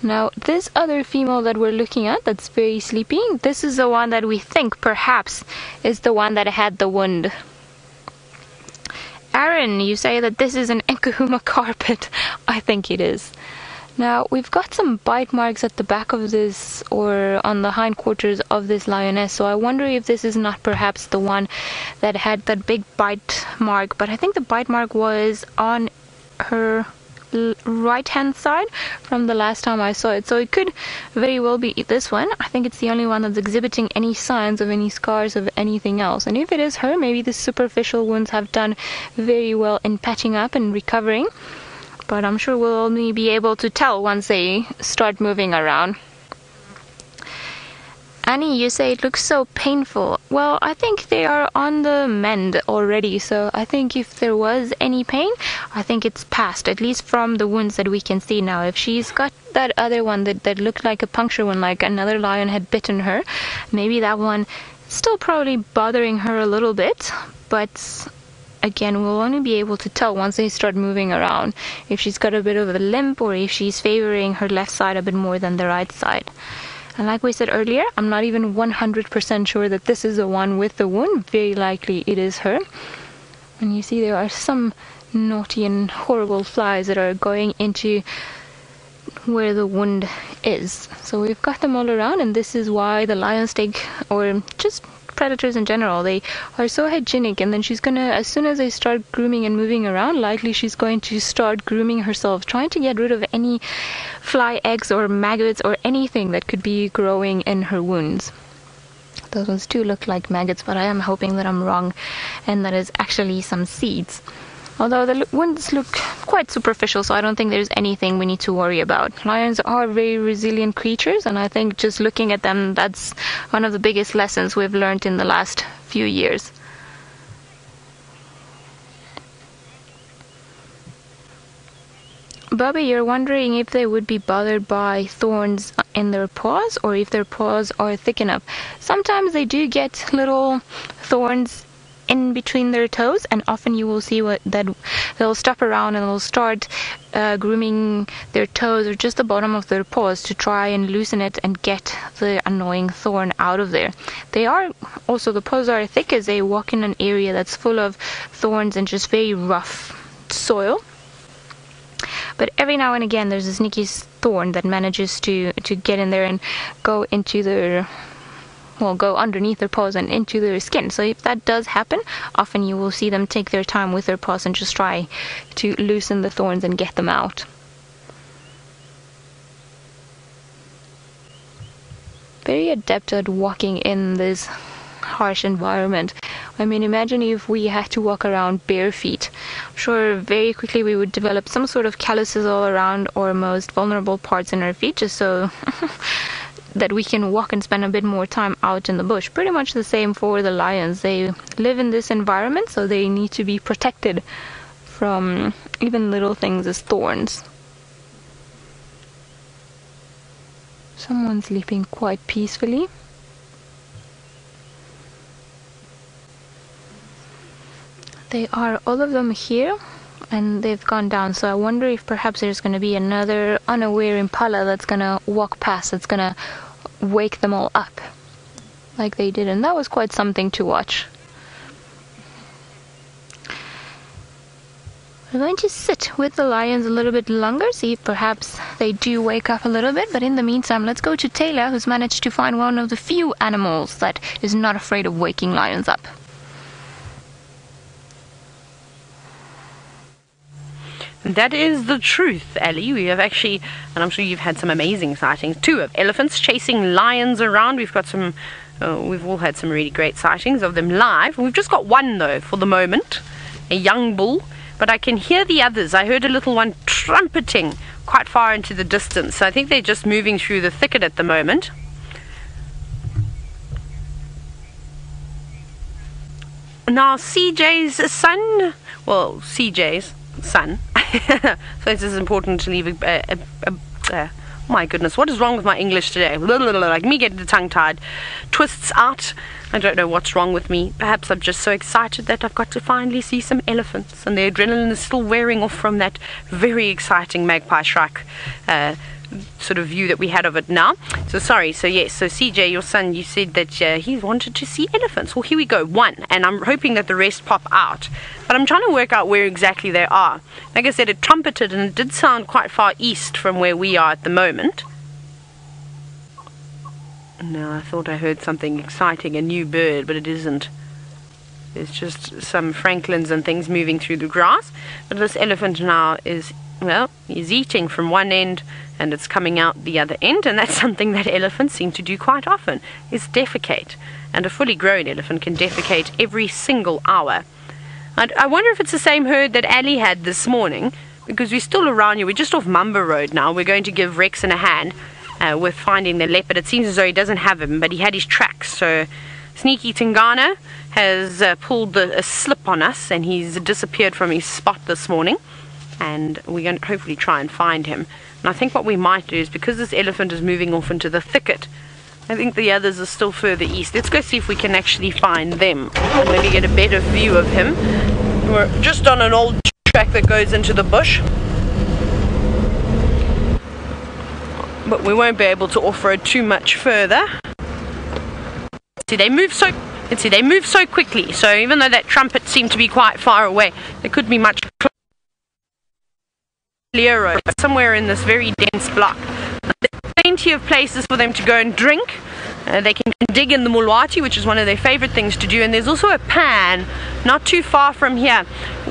Now, this other female that we're looking at, that's very sleepy, this is the one that we think perhaps is the one that had the wound. Aaron, you say that this is an Nkuhuma carpet. I think it is. Now, we've got some bite marks at the back of this, or on the hindquarters of this lioness, so I wonder if this is not perhaps the one that had that big bite mark, but I think the bite mark was on her right hand side from the last time I saw it, so it could very well be this one. I think it's the only one that's exhibiting any signs of any scars of anything else, and if it is her, maybe the superficial wounds have done very well in patching up and recovering, but I'm sure we'll only be able to tell once they start moving around. Annie, you say it looks so painful. Well, I think they are on the mend already, so I think if there was any pain, I think it's past, at least from the wounds that we can see now. If she's got that other one that looked like a puncture wound, like another lion had bitten her. Maybe that one still probably bothering her a little bit, but again, we'll only be able to tell once they start moving around if she's got a bit of a limp or if she's favoring her left side a bit more than the right side. And like we said earlier, I'm not even 100% sure that this is the one with the wound. Very likely it is her. And you see there are some naughty and horrible flies that are going into where the wound is. So we've got them all around, and this is why the lions take, or just predators in general, they are so hygienic. And then she's gonna, as soon as they start grooming and moving around, likely she's going to start grooming herself, trying to get rid of any fly eggs or maggots or anything that could be growing in her wounds. Those ones do look like maggots, but I am hoping that I'm wrong and that is actually some seeds. Although the wounds look quite superficial, so I don't think there's anything we need to worry about. Lions are very resilient creatures, and I think just looking at them, that's one of the biggest lessons we've learned in the last few years. Bobby, you're wondering if they would be bothered by thorns in their paws or if their paws are thick enough. Sometimes they do get little thorns in between their toes, and often you will see that they'll stop around and they'll start grooming their toes or just the bottom of their paws to try and loosen it and get the annoying thorn out of there. They are also, the paws are thick as they walk in an area that's full of thorns and just very rough soil. But every now and again there's a sneaky thorn that manages to get in there and go into their, well, go underneath their paws and into their skin. So if that does happen, often you will see them take their time with their paws and just try to loosen the thorns and get them out. Very adept at walking in this harsh environment. I mean, imagine if we had to walk around bare feet. I'm sure very quickly we would develop some sort of calluses all around our most vulnerable parts in our feet, just so that we can walk and spend a bit more time out in the bush. Pretty much the same for the lions. They live in this environment, so they need to be protected from even little things as thorns. Someone's sleeping quite peacefully. They are all of them here, and they've gone down, so I wonder if perhaps there's going to be another unaware impala that's going to walk past, that's going to wake them all up like they did, and that was quite something to watch. We're going to sit with the lions a little bit longer, see if perhaps they do wake up a little bit, but in the meantime let's go to Taylor, who's managed to find one of the few animals that is not afraid of waking lions up. That is the truth, Ellie. We have actually, and I'm sure you've had some amazing sightings too, of elephants chasing lions around. We've got some, we've all had some really great sightings of them live. We've just got one though for the moment, a young bull, but I can hear the others. I heard a little one trumpeting quite far into the distance, so I think they're just moving through the thicket at the moment. Now CJ's son, well, CJ's son, so this is important to leave my goodness, what is wrong with my English today? Like me getting the tongue-tied, twists out. I don't know what's wrong with me. Perhaps I'm just so excited that I've got to finally see some elephants, and the adrenaline is still wearing off from that very exciting magpie shrike sort of view that we had of it now. So sorry, so yes, so CJ, your son, you said that he wanted to see elephants. Well, here we go, one, and I'm hoping that the rest pop out, but I'm trying to work out where exactly they are. Like I said, it trumpeted and it did sound quite far east from where we are at the moment. No, I thought I heard something exciting, a new bird, but it isn't. There's just some francolins and things moving through the grass, but this elephant now is, well, he's eating from one end and it's coming out the other end, and that's something that elephants seem to do quite often, is defecate. And a fully grown elephant can defecate every single hour. And I wonder if it's the same herd that Ali had this morning, because we're still around here. We're just off Mumba Road now. We're going to give Rex a hand with finding the leopard. It seems as though he doesn't have him, but he had his tracks. So Sneaky Tingana has pulled a slip on us, and he's disappeared from his spot this morning. and we're going to hopefully try and find him. And I think what we might do is, because this elephant is moving off into the thicket, I think the others are still further east. Let's go see if we can actually find them and maybe get a better view of him. We're just on an old track that goes into the bush, but we won't be able to off-road too much further. See, they move so quickly, so even though that trumpet seemed to be quite far away, there could be much clearer somewhere in this very dense block. There's plenty of places for them to go and drink. They can dig in the mulwati, which is one of their favorite things to do, and there's also a pan not too far from here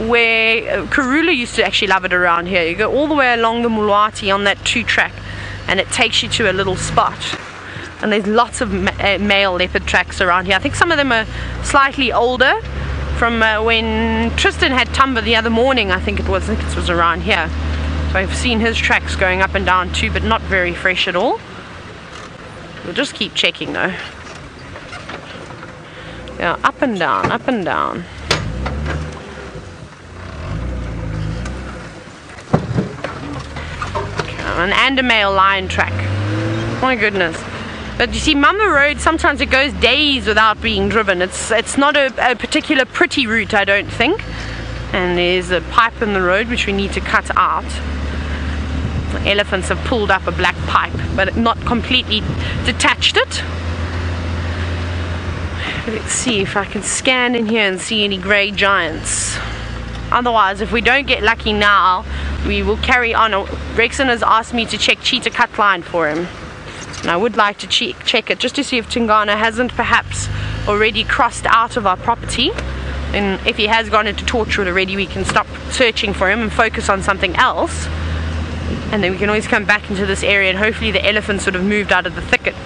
where Kruger used to actually love it around here. You go all the way along the mulwati on that 2-track and it takes you to a little spot, and there's lots of male leopard tracks around here. I think some of them are slightly older, from when Tristan had Tumba the other morning. I think it was around here, so I've seen his tracks going up and down too, but not very fresh at all. We'll just keep checking though. Yeah, up and down, up and down. And a male lion track. My goodness. But you see, Mama Road, sometimes it goes days without being driven. It's not a particular pretty route, I don't think. And there's a pipe in the road which we need to cut out. The elephants have pulled up a black pipe, but not completely detached it. Let's see if I can scan in here and see any grey giants. Otherwise, if we don't get lucky now, we will carry on. Rexon has asked me to check cheetah cut line for him, and I would like to check it just to see if Tingana hasn't perhaps already crossed out of our property. And if he has gone into Torchwood already, we can stop searching for him and focus on something else. And then we can always come back into this area, and hopefully the elephants sort of moved out of the thicket.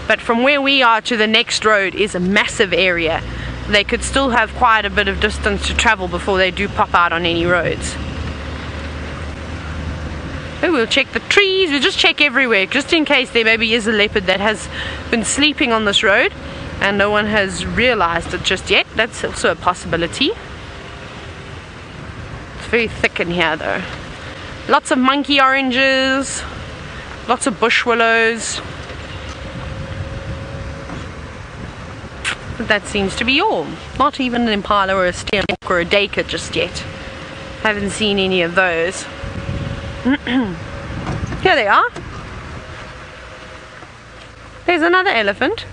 But from where we are to the next road is a massive area. They could still have quite a bit of distance to travel before they do pop out on any roads. Oh, we'll check the trees, we'll just check everywhere, just in case there maybe is a leopard that has been sleeping on this road and no one has realized it just yet. That's also a possibility. It's very thick in here though. Lots of monkey oranges, lots of bush willows. But that seems to be all. Not even an impala or a stenhawk or a daker just yet. Haven't seen any of those. Here they are. There's another elephant.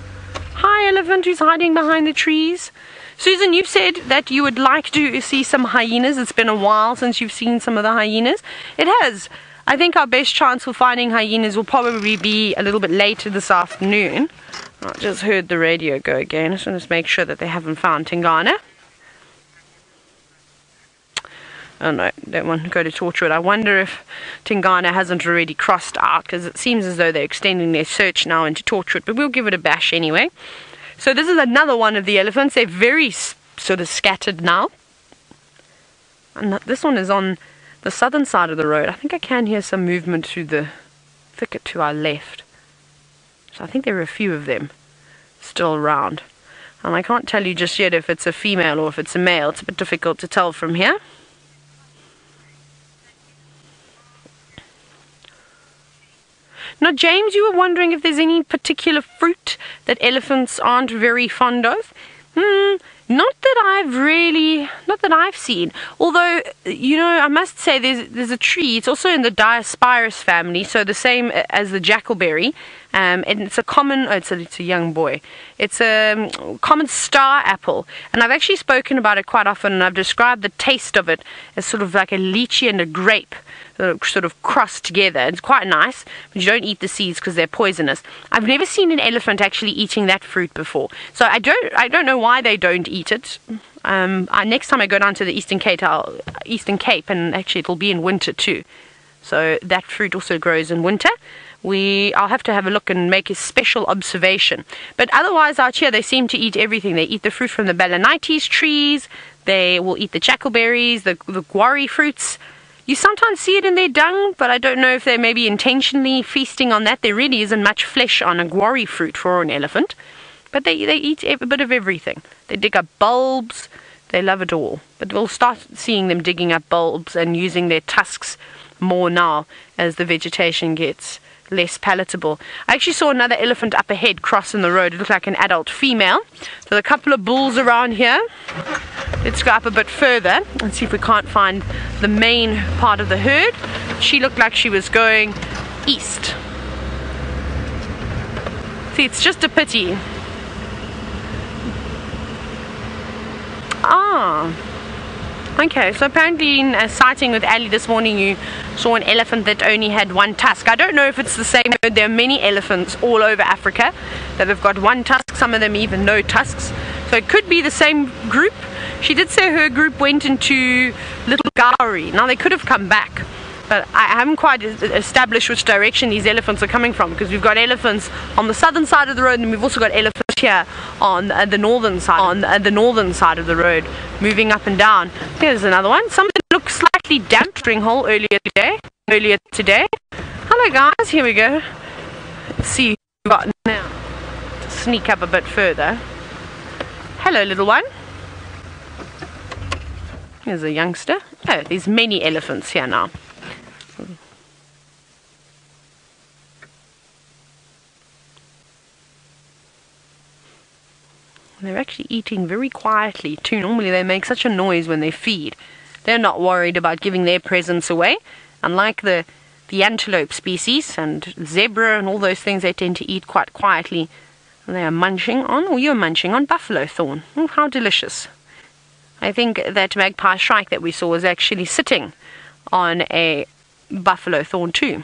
Hi, elephant, who's hiding behind the trees. Susan, you've said that you would like to see some hyenas. It's been a while since you've seen some of the hyenas. It has. I think our best chance for finding hyenas will probably be a little bit later this afternoon. I just heard the radio go again. I just want to make sure that they haven't found Tingana. Oh no, don't want to go to Torchwood. I wonder if Tingana hasn't already crossed out, because it seems as though they're extending their search now into Torchwood, but we'll give it a bash anyway. So this is another one of the elephants. They're very sort of scattered now. And this one is on the southern side of the road. I think I can hear some movement through the thicket to our left. So I think there are a few of them still around. And I can't tell you just yet if it's a female or if it's a male. It's a bit difficult to tell from here. Now, James, you were wondering if there's any particular fruit that elephants aren't very fond of. Not that I've seen. Although, you know, I must say there's a tree. It's also in the Diospirus family, so the same as the jackalberry. And it's a common, it's a young boy. It's a common star apple. And I've actually spoken about it quite often, and I've described the taste of it as sort of like a lychee and a grape, sort of crossed together. It's quite nice, but you don't eat the seeds because they're poisonous. I've never seen an elephant actually eating that fruit before, so I don't know why they don't eat it. Next time I go down to the Eastern Cape, and actually it'll be in winter too, so that fruit also grows in winter. I'll have to have a look and make a special observation. But otherwise out here they seem to eat everything. They eat the fruit from the balanites trees, they will eat the jackalberries, the guarri fruits. You sometimes see it in their dung, but I don't know if they're maybe intentionally feasting on that. There really isn't much flesh on a guarri fruit for an elephant. But they eat a bit of everything. They dig up bulbs, They love it all. But we'll start seeing them digging up bulbs and using their tusks more now as the vegetation gets less palatable. I actually saw another elephant up ahead crossing the road. It looked like an adult female. There's a couple of bulls around here. Let's go up a bit further and see if we can't find the main part of the herd. She looked like she was going east. See, it's just a pity. Okay, so apparently in a sighting with Ali this morning, you saw an elephant that only had one tusk. I don't know if it's the same. There are many elephants all over Africa that have got one tusk, some of them even no tusks. So it could be the same group. She did say her group went into Little Gowrie. Now they could have come back, but I haven't quite established which direction these elephants are coming from, because we've got elephants on the southern side of the road and we've also got elephants here on the northern side of the road, moving up and down. Here's another one. Something looked slightly damp during hole earlier today. Hello guys, here we go. Let's see who we've got now. To sneak up a bit further. Hello little one. Here's a youngster. Oh, there's many elephants here now. They're actually eating very quietly too. Normally they make such a noise when they feed. They're not worried about giving their presence away. Unlike the antelope species and zebra and all those things, they tend to eat quite quietly. And they are munching on, or you're munching on, buffalo thorn. Oh, how delicious. I think that magpie shrike that we saw was actually sitting on a buffalo thorn too.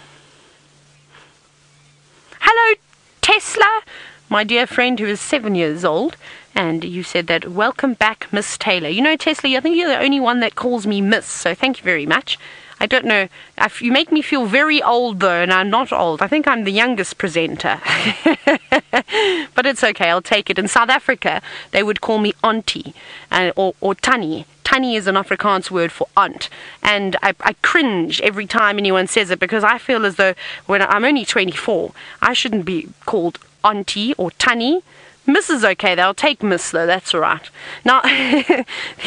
Hello, Tesla, my dear friend who is 7 years old. And you said that, welcome back, Miss Taylor. You know, Tesla, I think you're the only one that calls me Miss, so thank you very much. I don't know, you make me feel very old though, and I'm not old. I think I'm the youngest presenter. But it's okay, I'll take it. In South Africa, they would call me auntie or tannie. Tannie is an Afrikaans word for aunt. And I cringe every time anyone says it, because I feel as though when I'm only 24, I shouldn't be called auntie or tannie. Miss is okay, they'll take Miss though, that's alright. Now,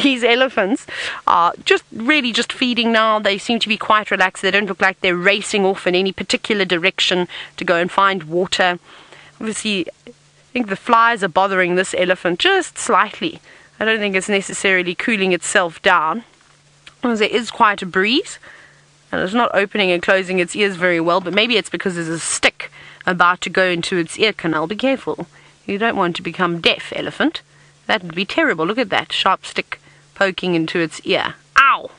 these elephants are just feeding now. They seem to be quite relaxed. They don't look like they're racing off in any particular direction to go and find water. Obviously, I think the flies are bothering this elephant just slightly. I don't think it's necessarily cooling itself down, because there is quite a breeze, and it's not opening and closing its ears very well, but maybe it's because there's a stick about to go into its ear canal. Be careful. You don't want to become deaf, elephant. That would be terrible. Look at that sharp stick poking into its ear. Ow!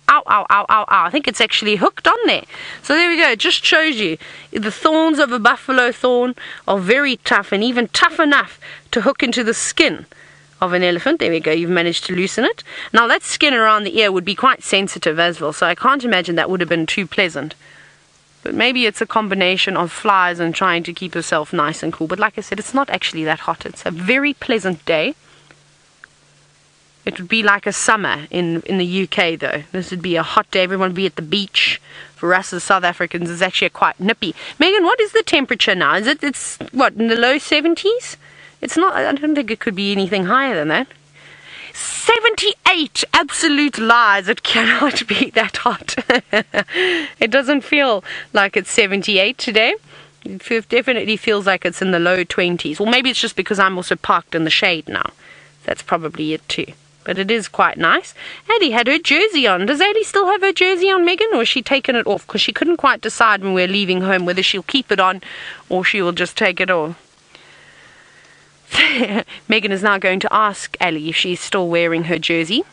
Ow, ow, ow, ow, ow. I think it's actually hooked on there. So there we go. It just shows you the thorns of a buffalo thorn are very tough, and even tough enough to hook into the skin of an elephant. There we go. You've managed to loosen it. Now that skin around the ear would be quite sensitive as well, so I can't imagine that would have been too pleasant. But maybe it's a combination of flies and trying to keep yourself nice and cool. But like I said, it's not actually that hot. It's a very pleasant day. It would be like a summer in the UK though. This would be a hot day. Everyone would be at the beach. For us as South Africans, it's actually quite nippy. Megan, what is the temperature now? It's what, in the low 70s? It's not, I don't think it could be anything higher than that. 78! Absolute lies. It cannot be that hot. It doesn't feel like it's 78 today. It definitely feels like it's in the low 20s. Well, maybe it's just because I'm also parked in the shade now. That's probably it too. But it is quite nice. Addie had her jersey on. Does Addie still have her jersey on, Megan, or has she taken it off? Because she couldn't quite decide when we're leaving home whether she'll keep it on or she will just take it off. Megan is now going to ask Ali if she's still wearing her jersey.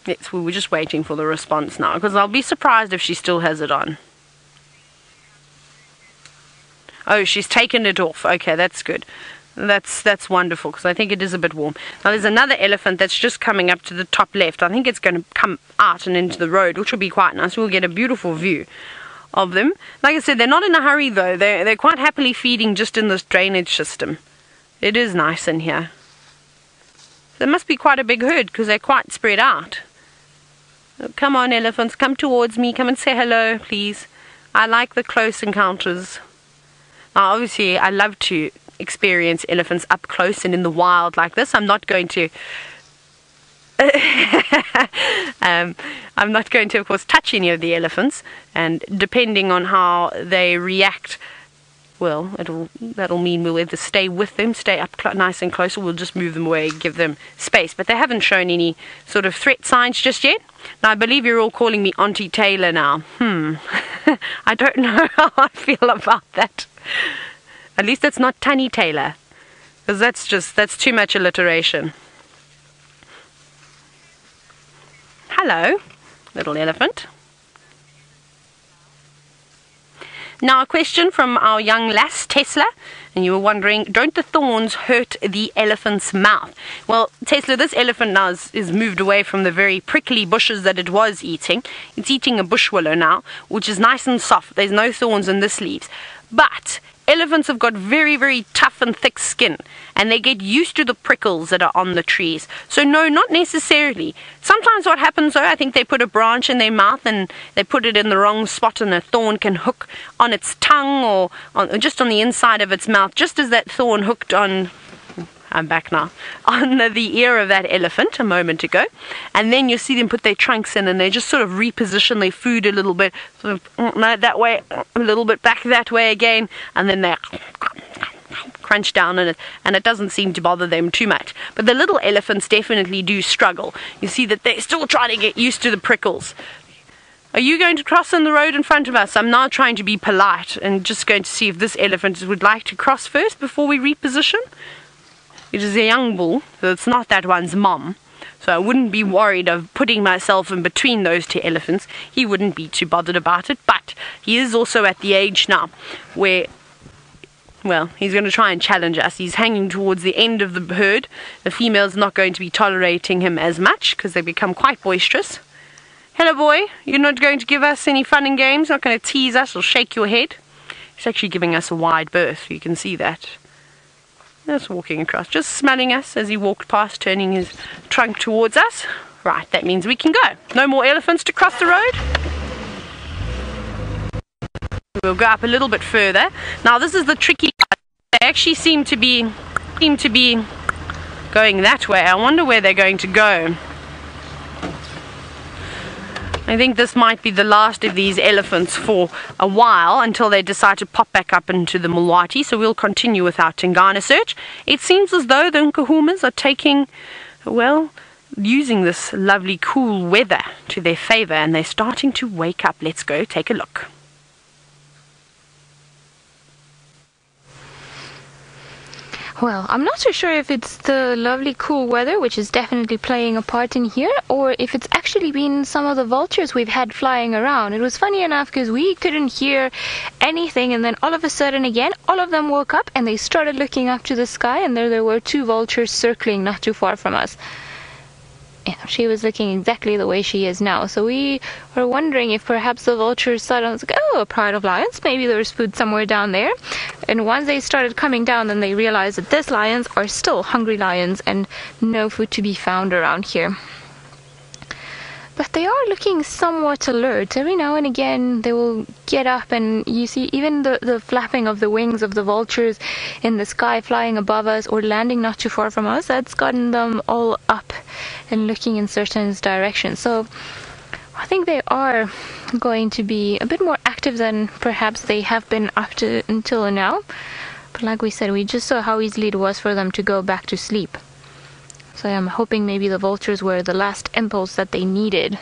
Yes, we were just waiting for the response now, because I'll be surprised if she still has it on. Oh, she's taken it off. Okay, that's good. That's wonderful, because I think it is a bit warm. Now there's another elephant that's just coming up to the top left. I think it's going to come out and into the road, which will be quite nice. We'll get a beautiful view of them. Like I said, they're not in a hurry though. They're quite happily feeding just in this drainage system. It is nice in here. There must be quite a big herd, because they're quite spread out. Oh, come on, elephants, come towards me. Come and say hello, please. I like the close encounters. Now, obviously, I love to experience elephants up close and in the wild like this. I'm not going to I'm not going to, of course, touch any of the elephants, and depending on how they react, well, that'll mean we'll either stay with them, stay up nice and close, or we'll just move them away, give them space. But they haven't shown any sort of threat signs just yet. Now, I believe you're all calling me Auntie Taylor now. I don't know how I feel about that. At least it's not Tanny Taylor, because that's too much alliteration. Hello, little elephant. Now, a question from our young lass, Tesla, and you were wondering, don't the thorns hurt the elephant's mouth? Well, Tesla, this elephant now is moved away from the very prickly bushes that it was eating. It's eating a bush willow now, which is nice and soft. There's no thorns in this leaves. But elephants have got very, very tough and thick skin, and they get used to the prickles that are on the trees. So no, not necessarily. Sometimes what happens, though, I think they put a branch in their mouth and they put it in the wrong spot, and a thorn can hook on its tongue or just on the inside of its mouth, just as that thorn hooked on... I'm back now, on the ear of that elephant a moment ago. And then you see them put their trunks in, and they just sort of reposition their food a little bit, sort of no, that way, a little bit back that way again, and then they crunch down on it, and it doesn't seem to bother them too much. But the little elephants definitely do struggle. You see that they're still trying to get used to the prickles. Are you going to cross on the road in front of us? I'm now trying to be polite and just going to see if this elephant would like to cross first before we reposition. It is a young bull, so it's not that one's mom. So I wouldn't be worried of putting myself in between those two elephants. He wouldn't be too bothered about it, but he is also at the age now where, well, he's going to try and challenge us. He's hanging towards the end of the herd. The female's not going to be tolerating him as much because they become quite boisterous. Hello, boy. You're not going to give us any fun and games? Not going to tease us or shake your head? He's actually giving us a wide berth. You can see that. Just walking across, just smelling us as he walked past, turning his trunk towards us. Right, that means we can go. No more elephants to cross the road. We'll go up a little bit further. Now, this is the tricky part. They actually seem to be going that way. I wonder where they're going to go. I think this might be the last of these elephants for a while until they decide to pop back up into the Mulwati. So we'll continue with our Tingana search. It seems as though the Nkuhumas are taking, well, using this lovely cool weather to their favor, and they're starting to wake up. Let's go take a look. Well, I'm not so sure if it's the lovely cool weather, which is definitely playing a part in here, or if it's actually been some of the vultures we've had flying around. It was funny enough because we couldn't hear anything, and then all of a sudden again, all of them woke up and they started looking up to the sky, and there were two vultures circling not too far from us. Yeah, she was looking exactly the way she is now. So we were wondering if perhaps the vultures saw us, like, oh, a pride of lions. Maybe there's food somewhere down there. And once they started coming down, then they realized that these lions are still hungry lions and no food to be found around here. But they are looking somewhat alert. Every now and again they will get up, and you see even the flapping of the wings of the vultures in the sky flying above us or landing not too far from us. That's gotten them all up and looking in certain directions. So I think they are going to be a bit more active than perhaps they have been up to until now. But like we said, we just saw how easily it was for them to go back to sleep. So I'm hoping maybe the vultures were the last impulse that they needed.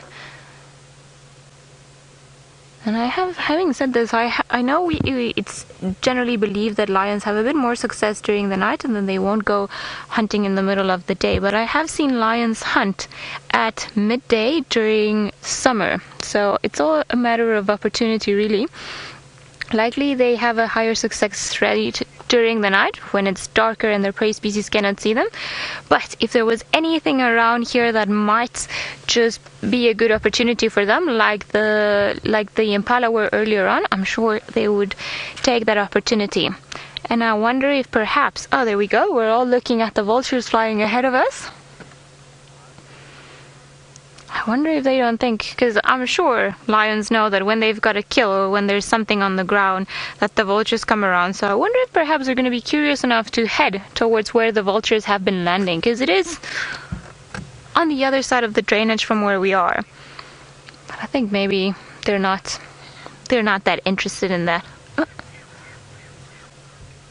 And having said this, I know it's generally believed that lions have a bit more success during the night and then they won't go hunting in the middle of the day. But I have seen lions hunt at midday during summer. So it's all a matter of opportunity, really. Likely they have a higher success rate during the night when it's darker and their prey species cannot see them. But if there was anything around here that might just be a good opportunity for them, like the impala were earlier on, I'm sure they would take that opportunity. And I wonder if perhaps, oh, there we go, we're all looking at the vultures flying ahead of us. I wonder if they don't think, because I'm sure lions know that when they've got a kill or when there's something on the ground, that the vultures come around. So I wonder if perhaps they're going to be curious enough to head towards where the vultures have been landing, because it is on the other side of the drainage from where we are. But I think maybe they're not that interested in that. Oh.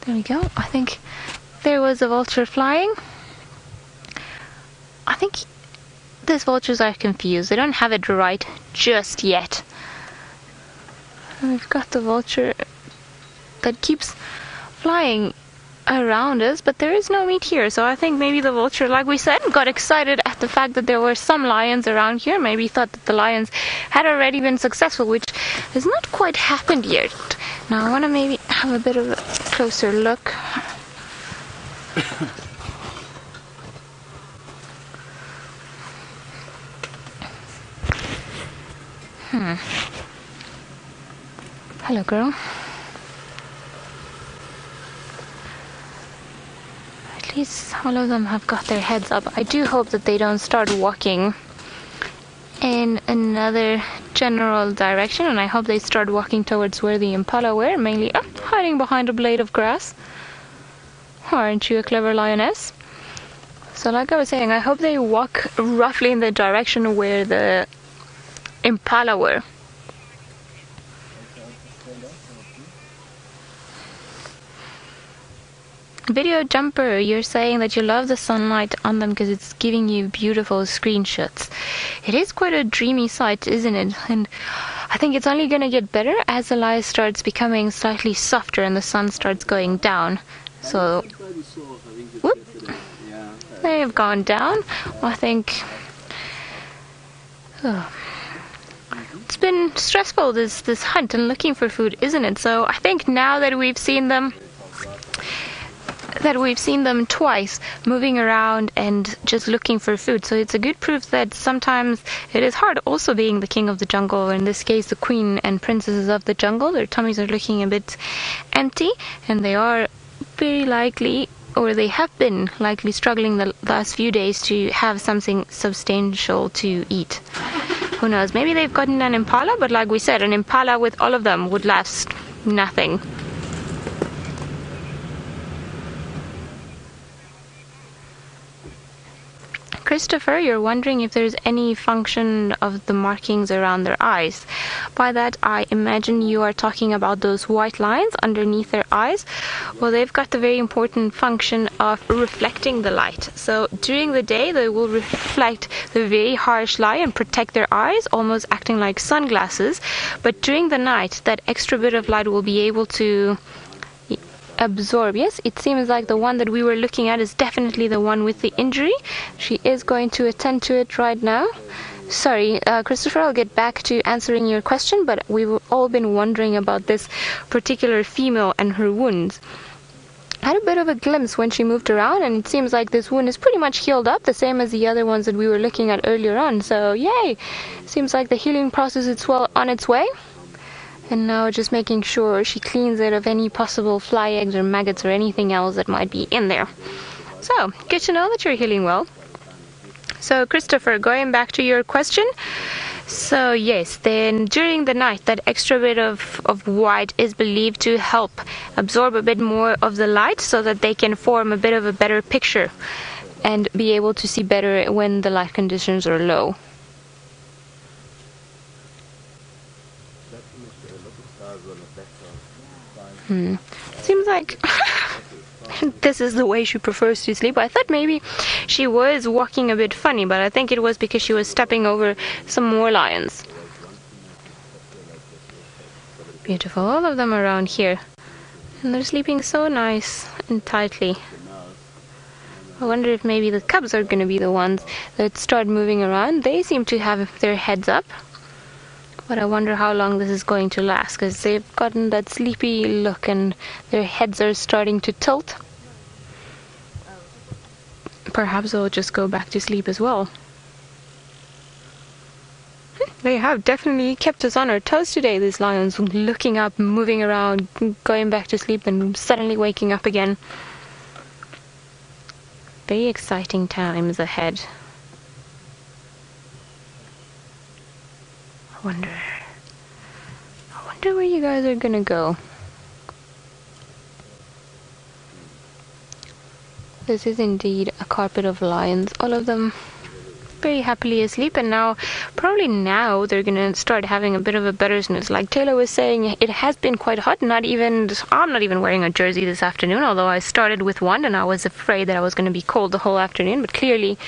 There we go. I think there was a vulture flying. I think these vultures are confused. They don't have it right just yet. We've got the vulture that keeps flying around us, but there is no meat here. So I think maybe the vulture, like we said, got excited at the fact that there were some lions around here. Maybe thought that the lions had already been successful, which has not quite happened yet. Now I want to maybe have a bit of a closer look. Hello, girl. At least all of them have got their heads up. I do hope that they don't start walking in another general direction, and I hope they start walking towards where the impala were, mainly hiding behind a blade of grass. Aren't you a clever lioness? So like I was saying, I hope they walk roughly in the direction where the impala were. Video Jumper, you're saying that you love the sunlight on them because it's giving you beautiful screenshots. It is quite a dreamy sight, isn't it? And I think it's only going to get better as the light starts becoming slightly softer and the sun starts going down. So, whoop, they have gone down. I think it's been stressful, this hunt and looking for food, isn't it? So I think now that we've seen them twice moving around and just looking for food, so it's a good proof that sometimes it is hard also being the king of the jungle, or in this case the queen and princesses of the jungle. Their tummies are looking a bit empty, and they are very likely, or they have been likely, struggling the last few days to have something substantial to eat. Who knows, maybe they've gotten an impala, but like we said, an impala with all of them would last nothing. Christopher, you're wondering if there's any function of the markings around their eyes. By that, I imagine you are talking about those white lines underneath their eyes. Well, they've got the very important function of reflecting the light. So during the day, they will reflect the very harsh light and protect their eyes, almost acting like sunglasses. But during the night, that extra bit of light will be able to absorb. Yes, it seems like the one that we were looking at is definitely the one with the injury. She is going to attend to it right now. Sorry, Christopher, I'll get back to answering your question, but we've all been wondering about this particular female and her wounds. I had a bit of a glimpse when she moved around, and it seems like this wound is pretty much healed up, the same as the other ones that we were looking at earlier on. So yay, seems like the healing process is well on its way. And now just making sure she cleans it of any possible fly eggs or maggots or anything else that might be in there. So, good to know that you're healing well. So, Christopher, going back to your question. So, yes, then during the night, that extra bit of white is believed to help absorb a bit more of the light so that they can form a bit of a better picture and be able to see better when the light conditions are low. Seems like this is the way she prefers to sleep. I thought maybe she was walking a bit funny, but I think it was because she was stepping over some more lions. Beautiful, all of them around here. And they're sleeping so nice and tightly. I wonder if maybe the cubs are going to be the ones that start moving around. They seem to have their heads up. But I wonder how long this is going to last, because they've gotten that sleepy look and their heads are starting to tilt. Perhaps they'll just go back to sleep as well. They have definitely kept us on our toes today, these lions, looking up, moving around, going back to sleep and suddenly waking up again. Very exciting times ahead. I wonder where you guys are gonna go. This is indeed a carpet of lions, all of them very happily asleep, and probably now they're gonna start having a bit of a better snooze. Like Taylor was saying, it has been quite hot. I'm not even wearing a jersey this afternoon, although I started with one and I was afraid that I was gonna be cold the whole afternoon, but clearly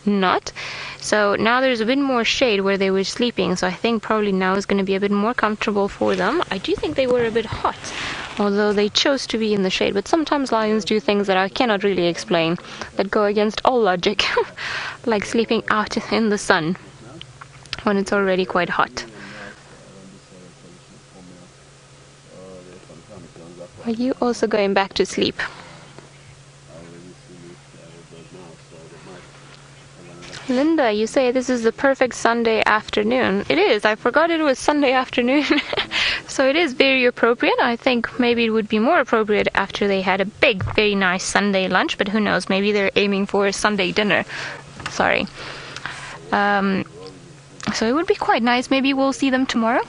not. So now there's a bit more shade where they were sleeping, so I think probably now is going to be a bit more comfortable for them. I do think they were a bit hot, although they chose to be in the shade, but sometimes lions do things that I cannot really explain, that go against all logic, like sleeping out in the sun when it's already quite hot. Are you also going back to sleep? Linda, you say this is the perfect Sunday afternoon. It is. I forgot it was Sunday afternoon. So it is very appropriate. I think maybe it would be more appropriate after they had a big, very nice Sunday lunch, but who knows? Maybe they're aiming for a Sunday dinner. Sorry. So it would be quite nice. Maybe we'll see them tomorrow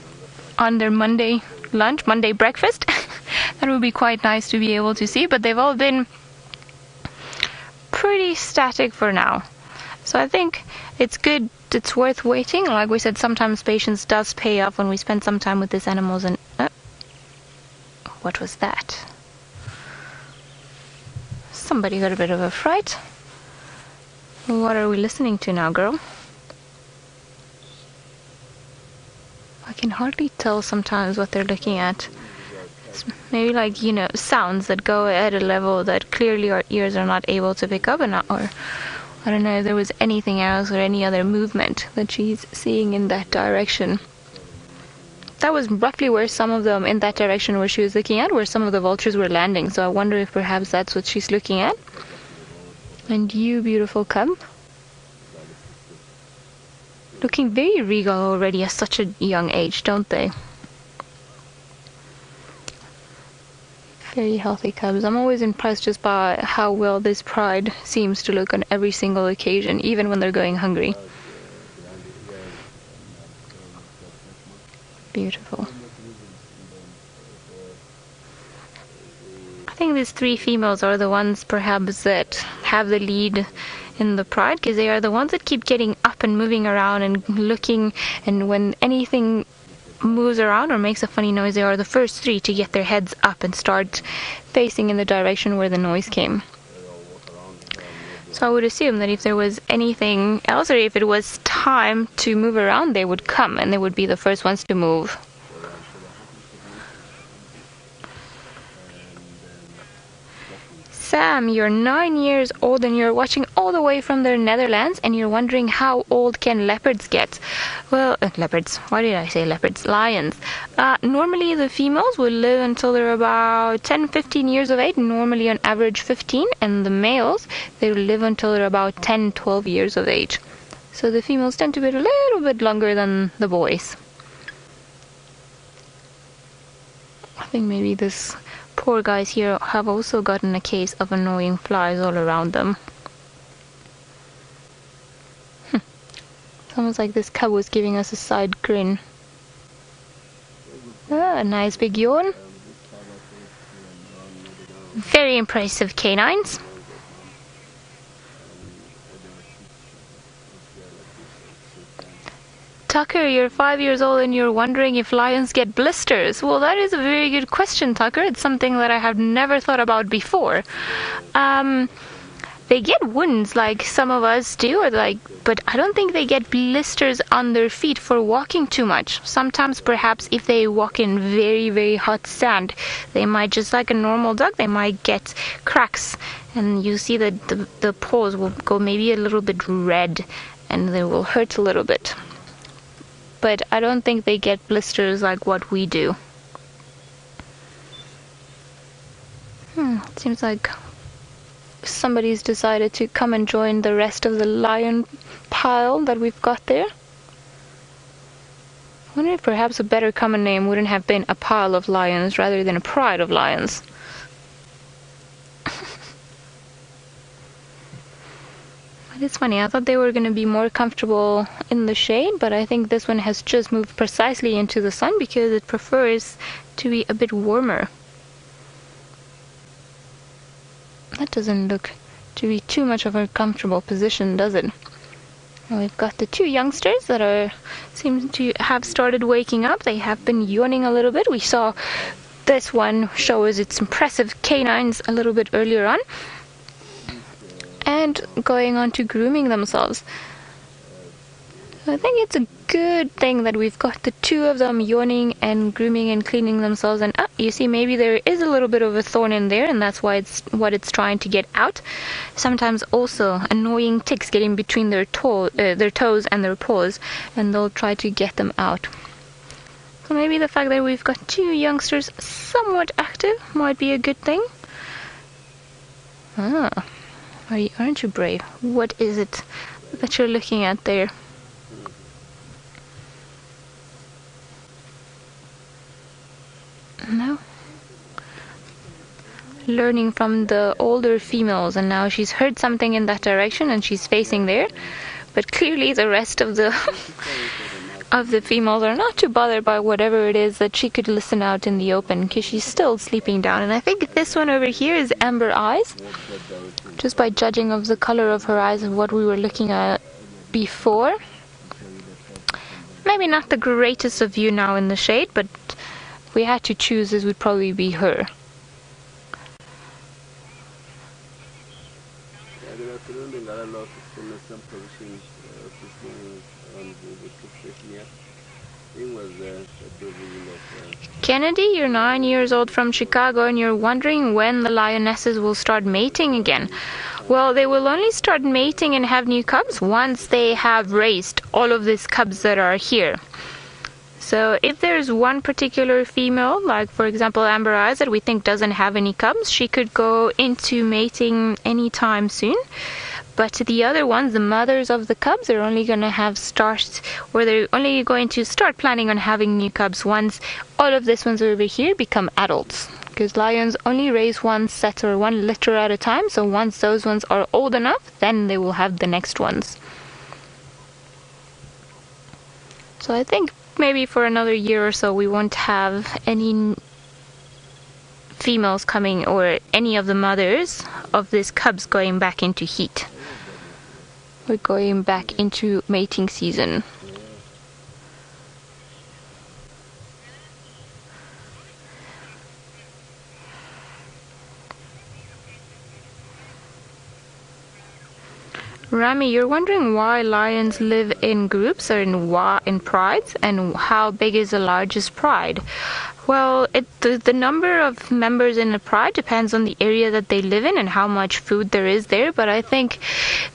on their Monday lunch, Monday breakfast. That would be quite nice to be able to see, but they've all been pretty static for now. So I think it's good, it's worth waiting. Like we said, sometimes patience does pay off when we spend some time with these animals. And what was that? Somebody got a bit of a fright. What are we listening to now, girl? I can hardly tell sometimes what they're looking at. It's maybe like, sounds that go at a level that clearly our ears are not able to pick up, or I don't know if there was anything else or any other movement that she's seeing in that direction. That was roughly where some of them, in that direction where she was looking at, where some of the vultures were landing. So I wonder if perhaps that's what she's looking at. And you, beautiful cub. Looking very regal already at such a young age, don't they? Very healthy cubs. I'm always impressed just by how well this pride seems to look on every single occasion, even when they're going hungry. Beautiful. I think these three females are the ones perhaps that have the lead in the pride, because they are the ones that keep getting up and moving around and looking, and when anything moves around or makes a funny noise, they are the first three to get their heads up and start facing in the direction where the noise came. So I would assume that if there was anything else, or if it was time to move around, they would come and they would be the first ones to move. Sam, you're 9 years old and you're watching all the way from the Netherlands, and you're wondering how old can leopards get. Well, leopards, why did I say leopards? Lions. Normally the females will live until they're about 10-15 years of age, normally on average 15, and the males, they will live until they're about 10-12 years of age. So the females tend to be a little bit longer than the boys. I think maybe this poor guys here have also gotten a case of annoying flies all around them. It's almost like this cub was giving us a side grin. A nice big yawn. Very impressive canines. Tucker, you're 5 years old and you're wondering if lions get blisters. Well, that is a very good question, Tucker. It's something that I have never thought about before. They get wounds like some of us do, but I don't think they get blisters on their feet for walking too much. Sometimes, perhaps, if they walk in very, very hot sand, they might, just like a normal dog, they might get cracks. And you see that the paws will go maybe a little bit red and they will hurt a little bit. But I don't think they get blisters like what we do. It seems like somebody's decided to come and join the rest of the lion pile that we've got there. I wonder if perhaps a better common name wouldn't have been a pile of lions rather than a pride of lions. It's funny, I thought they were going to be more comfortable in the shade, but I think this one has just moved precisely into the sun because it prefers to be a bit warmer. That doesn't look to be too much of a comfortable position, does it? And we've got the two youngsters that seem to have started waking up. They have been yawning a little bit. We saw this one show us its impressive canines a little bit earlier on, and going on to grooming themselves. I think it's a good thing that we've got the two of them yawning and grooming and cleaning themselves. And you see, maybe there is a little bit of a thorn in there, and that's why it's trying to get out. Sometimes also annoying ticks get in between their toes and their paws, and they'll try to get them out. So maybe the fact that we've got two youngsters somewhat active might be a good thing. Aren't you brave? What is it that you're looking at there? No? Learning from the older females, and now she's heard something in that direction and she's facing there. But clearly the rest of the females are not too bothered by whatever it is that she could listen out in the open, because she's still sleeping down. And I think this one over here is Amber Eyes, just by judging of the color of her eyes and what we were looking at before. Maybe not the greatest of view now in the shade, but if we had to choose, this would probably be her. Kennedy, you're 9 years old from Chicago, and you're wondering when the lionesses will start mating again. Well, they will only start mating and have new cubs once they have raised all of these cubs that are here. So if there's one particular female, like for example Amber Eyes, that we think doesn't have any cubs, she could go into mating anytime soon. But the other ones, the mothers of the cubs, are only going to they're only going to start planning on having new cubs once all of these ones over here become adults. Because lions only raise one set or one litter at a time, so once those ones are old enough, then they will have the next ones. So I think maybe for another year or so we won't have any females coming, or any of the mothers of these cubs going back into heat. We're going back into mating season. Rami, you're wondering why lions live in groups or in prides, and how big is the largest pride? Well, the number of members in a pride depends on the area that they live in and how much food there is there, but I think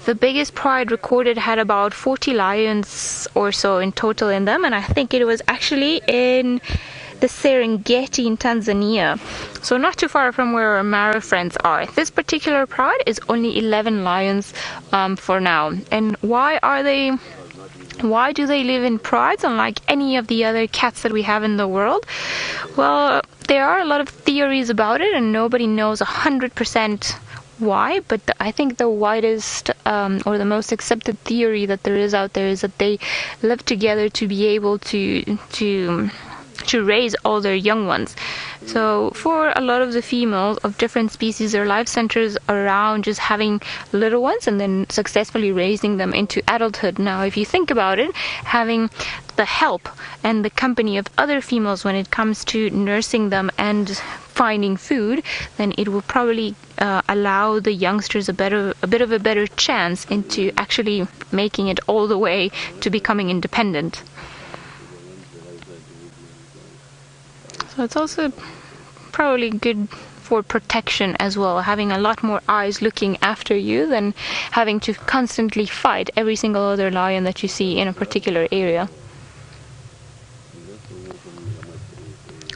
the biggest pride recorded had about 40 lions or so in total in them, and I think it was actually in the Serengeti in Tanzania, so not too far from where our Mara friends are. This particular pride is only 11 lions for now. And why do they live in prides unlike any of the other cats that we have in the world? Well, there are a lot of theories about it, and nobody knows 100% why, but I think the widest or the most accepted theory that there is out there is that they live together to be able to raise all their young ones. So for a lot of the females of different species, their life centers around just having little ones and then successfully raising them into adulthood. Now, if you think about it, having the help and the company of other females when it comes to nursing them and finding food, then it will probably allow the youngsters a bit of a better chance into actually making it all the way to becoming independent. So it's also probably good for protection as well, having a lot more eyes looking after you than having to constantly fight every single other lion that you see in a particular area.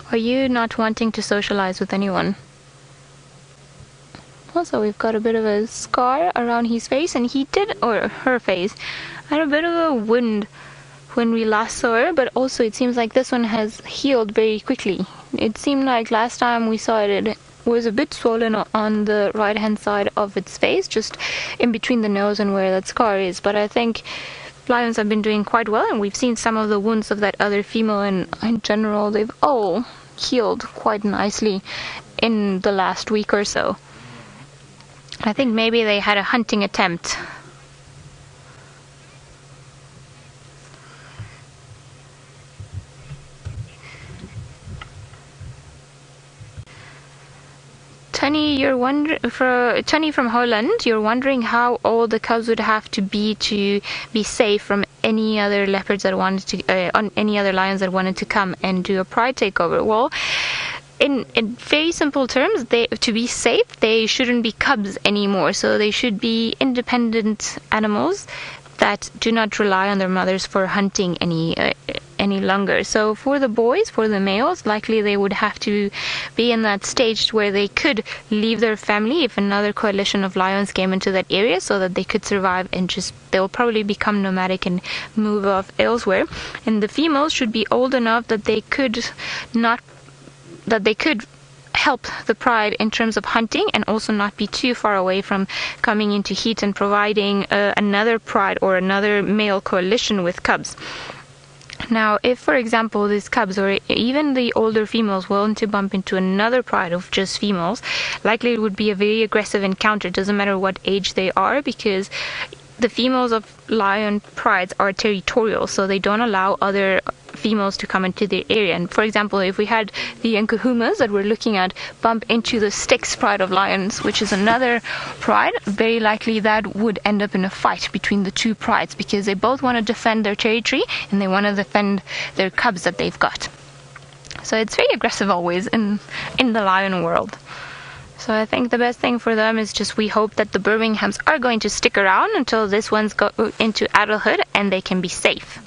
Are you not wanting to socialize with anyone? Also, we've got a bit of a scar around his face, and her face had a bit of a wound when we last saw her, but also it seems like this one has healed very quickly. It seemed like last time we saw it was a bit swollen on the right hand side of its face, just in between the nose and where that scar is. But I think lions have been doing quite well, and we've seen some of the wounds of that other female, and in general they've all healed quite nicely in the last week or so. I think maybe they had a hunting attempt. Tunny from Holland, you're wondering how old the cubs would have to be safe from any other leopards that wanted to, on any other lions that wanted to come and do a pride takeover. Well, in very simple terms, to be safe, they shouldn't be cubs anymore. So they should be independent animals that do not rely on their mothers for hunting any longer. So for the boys, for the males, likely they would have to be in that stage where they could leave their family if another coalition of lions came into that area, so that they could survive, and they'll probably become nomadic and move off elsewhere. And the females should be old enough that they could help the pride in terms of hunting, and also not be too far away from coming into heat and providing another pride or another male coalition with cubs. Now, if, for example, these cubs or even the older females want to bump into another pride of just females, likely it would be a very aggressive encounter. It doesn't matter what age they are, because the females of lion prides are territorial, so they don't allow other females to come into their area. And for example, if we had the Nkuhumas that we're looking at bump into the Styx pride of lions, which is another pride, very likely that would end up in a fight between the two prides, because they both want to defend their territory and they want to defend their cubs that they've got. So it's very aggressive always in the lion world. So I think the best thing for them is just, we hope that the Birminghams are going to stick around until this one's go into adulthood and they can be safe.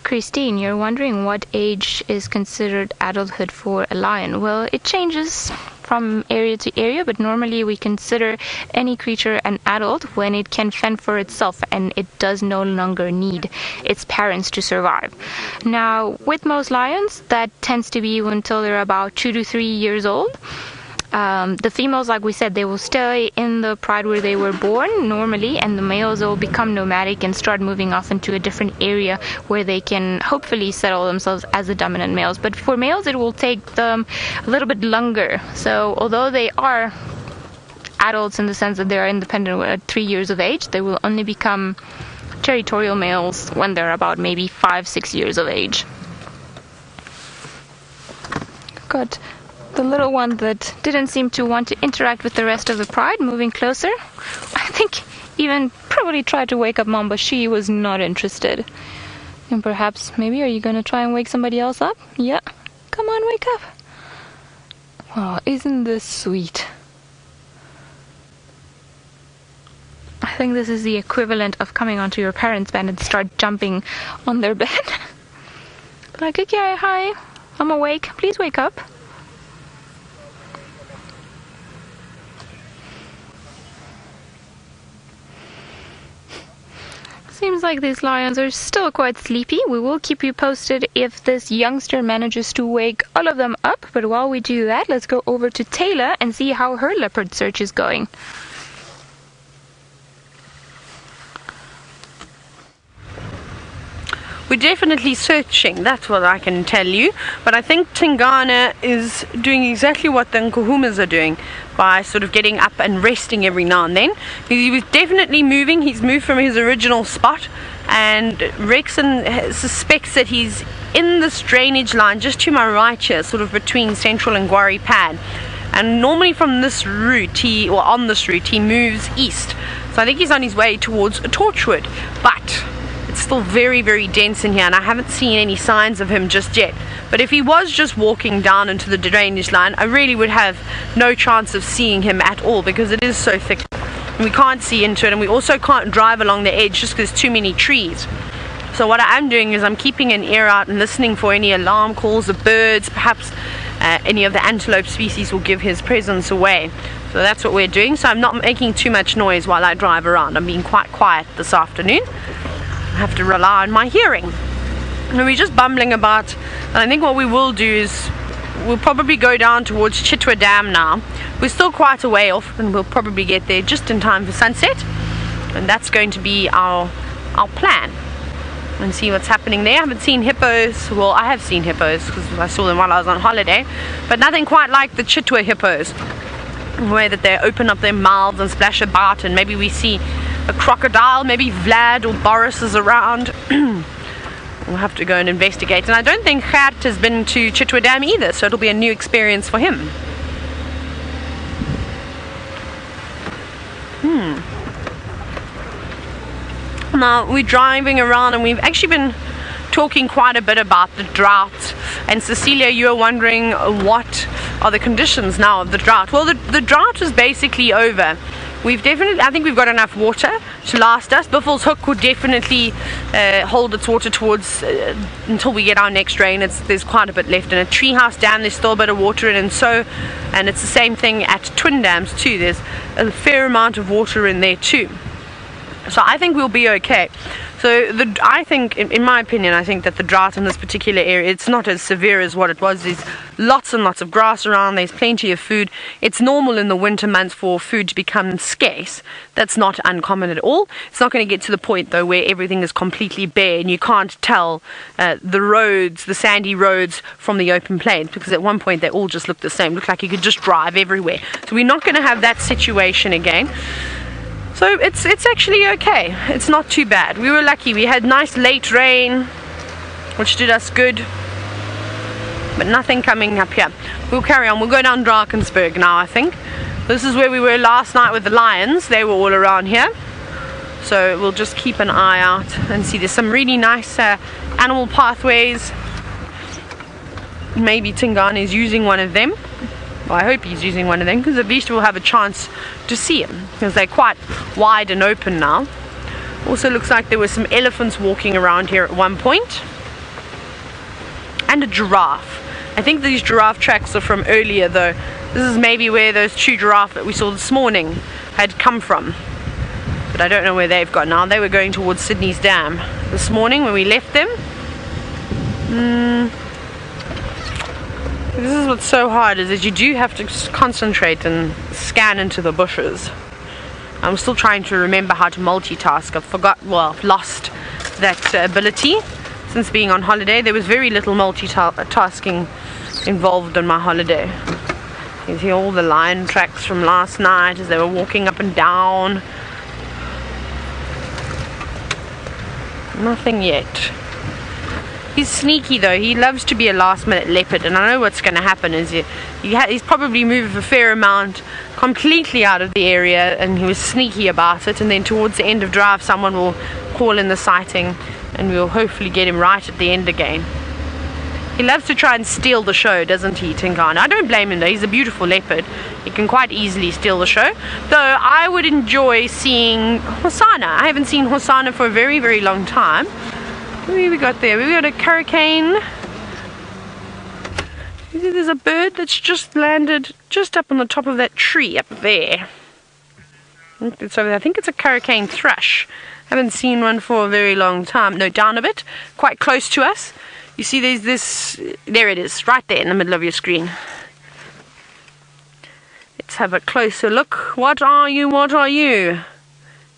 Christine, you're wondering what age is considered adulthood for a lion. Well, it changes from area to area, but normally we consider any creature an adult when it can fend for itself and it does no longer need its parents to survive. Now, with most lions, that tends to be until they're about 2 to 3 years old. The females, like we said, they will stay in the pride where they were born normally, and the males will become nomadic and start moving off into a different area where they can hopefully settle themselves as the dominant males. But for males, it will take them a little bit longer. So although they are adults in the sense that they are independent at 3 years of age, they will only become territorial males when they're about maybe 5-6 years of age. Good. The little one that didn't seem to want to interact with the rest of the pride, moving closer. I think even probably tried to wake up Mom, but she was not interested. And perhaps, maybe, are you going to try and wake somebody else up? Yeah. Come on, wake up. Oh, isn't this sweet? I think this is the equivalent of coming onto your parents' bed and start jumping on their bed. Like, okay, hi, I'm awake. Please wake up. Seems like these lions are still quite sleepy. We will keep you posted if this youngster manages to wake all of them up. But while we do that, let's go over to Taylor and see how her leopard search is going. We're definitely searching, that's what I can tell you. But I think Tingana is doing exactly what the Nkuhumas are doing, by sort of getting up and resting every now and then. He was definitely moving. He's moved from his original spot, and Rexon suspects that he's in this drainage line just to my right here, sort of between Central and Gwari Pad. And normally from this route, on this route, he moves east. So I think he's on his way towards Torchwood, but it's still very, very dense in here, and I haven't seen any signs of him just yet. But if he was just walking down into the drainage line, I really would have no chance of seeing him at all, because it is so thick. And we can't see into it, and we also can't drive along the edge just because there's too many trees. So what I am doing is I'm keeping an ear out and listening for any alarm calls of birds. Perhaps any of the antelope species will give his presence away. So that's what we're doing. So I'm not making too much noise while I drive around. I'm being quite quiet this afternoon. I have to rely on my hearing. And we're just bumbling about And I think what we will do is we'll probably go down towards Chitwa Dam now. We're still quite a way off, and we'll probably get there just in time for sunset, and that's going to be our plan, and see what's happening there. I haven't seen hippos. Well, I have seen hippos because I saw them while I was on holiday, but nothing quite like the Chitwa hippos, where that they open up their mouths and splash about, and maybe we see a crocodile. Maybe Vlad or Boris is around. We'll have to go and investigate. And I don't think Gert has been to Chitwa Dam either, so it'll be a new experience for him. Now we're driving around, and we've actually been talking quite a bit about the drought. And Cecilia, you are wondering what are the conditions now of the drought. Well, the drought is basically over. I think we've got enough water to last us. Buffalo's Hook would definitely hold its water towards until we get our next rain. There's quite a bit left. And at Treehouse Dam there's still a bit of water in, and it's the same thing at Twin Dams too. There's a fair amount of water in there too. So I think we'll be okay. So I think, in my opinion, I think that the drought in this particular area, it's not as severe as what it was. There's lots and lots of grass around. There's plenty of food. It's normal in the winter months for food to become scarce. That's not uncommon at all. It's not going to get to the point, though, where everything is completely bare and you can't tell the roads, the sandy roads, from the open plains, because at one point they all just look the same. Look like you could just drive everywhere. So we're not going to have that situation again. So it's actually okay. It's not too bad. We were lucky. We had nice late rain, which did us good, but nothing coming up here. We'll carry on. We'll go down Drakensberg now, I think. This is where we were last night with the lions. They were all around here. So we'll just keep an eye out and see. There's some really nice animal pathways. Maybe Tingane is using one of them. Well, I hope he's using one of them, because at least we'll have a chance to see him, because they're quite wide and open now. Also looks like there were some elephants walking around here at one point, and a giraffe. I think these giraffe tracks are from earlier, though. This is maybe where those two giraffe that we saw this morning had come from, but I don't know where they've gone now. They were going towards Sydney's Dam this morning when we left them. This is what's so hard, is that you do have to concentrate and scan into the bushes. I'm still trying to remember how to multitask. I've lost that ability since being on holiday. There was very little multitasking involved on my holiday. You see all the lion tracks from last night as they were walking up and down. Nothing yet. He's sneaky though. He loves to be a last minute leopard, and I know what's going to happen is he's probably moved a fair amount completely out of the area, and he was sneaky about it, and then towards the end of drive someone will call in the sighting and we'll hopefully get him right at the end again. He loves to try and steal the show, doesn't he, Tingane? I don't blame him though. He's a beautiful leopard. He can quite easily steal the show. Though I would enjoy seeing Hosanna. I haven't seen Hosanna for a very, very long time. What have we got there? We got a hurricane. There's a bird that's just landed just up on the top of that tree up there. So I think it's a hurricane thrush. Haven't seen one for a very long time. No, down a bit, quite close to us. You see there's this, there it is, right there in the middle of your screen. Let's have a closer look. What are you? What are you?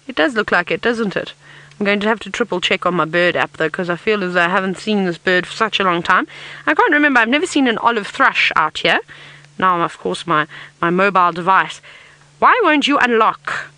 It does look like it, doesn't it? I'm going to have to triple check on my bird app though, because I feel as though I haven't seen this bird for such a long time. I can't remember. I've never seen an olive thrush out here. Now, of course, my mobile device. Why won't you unlock?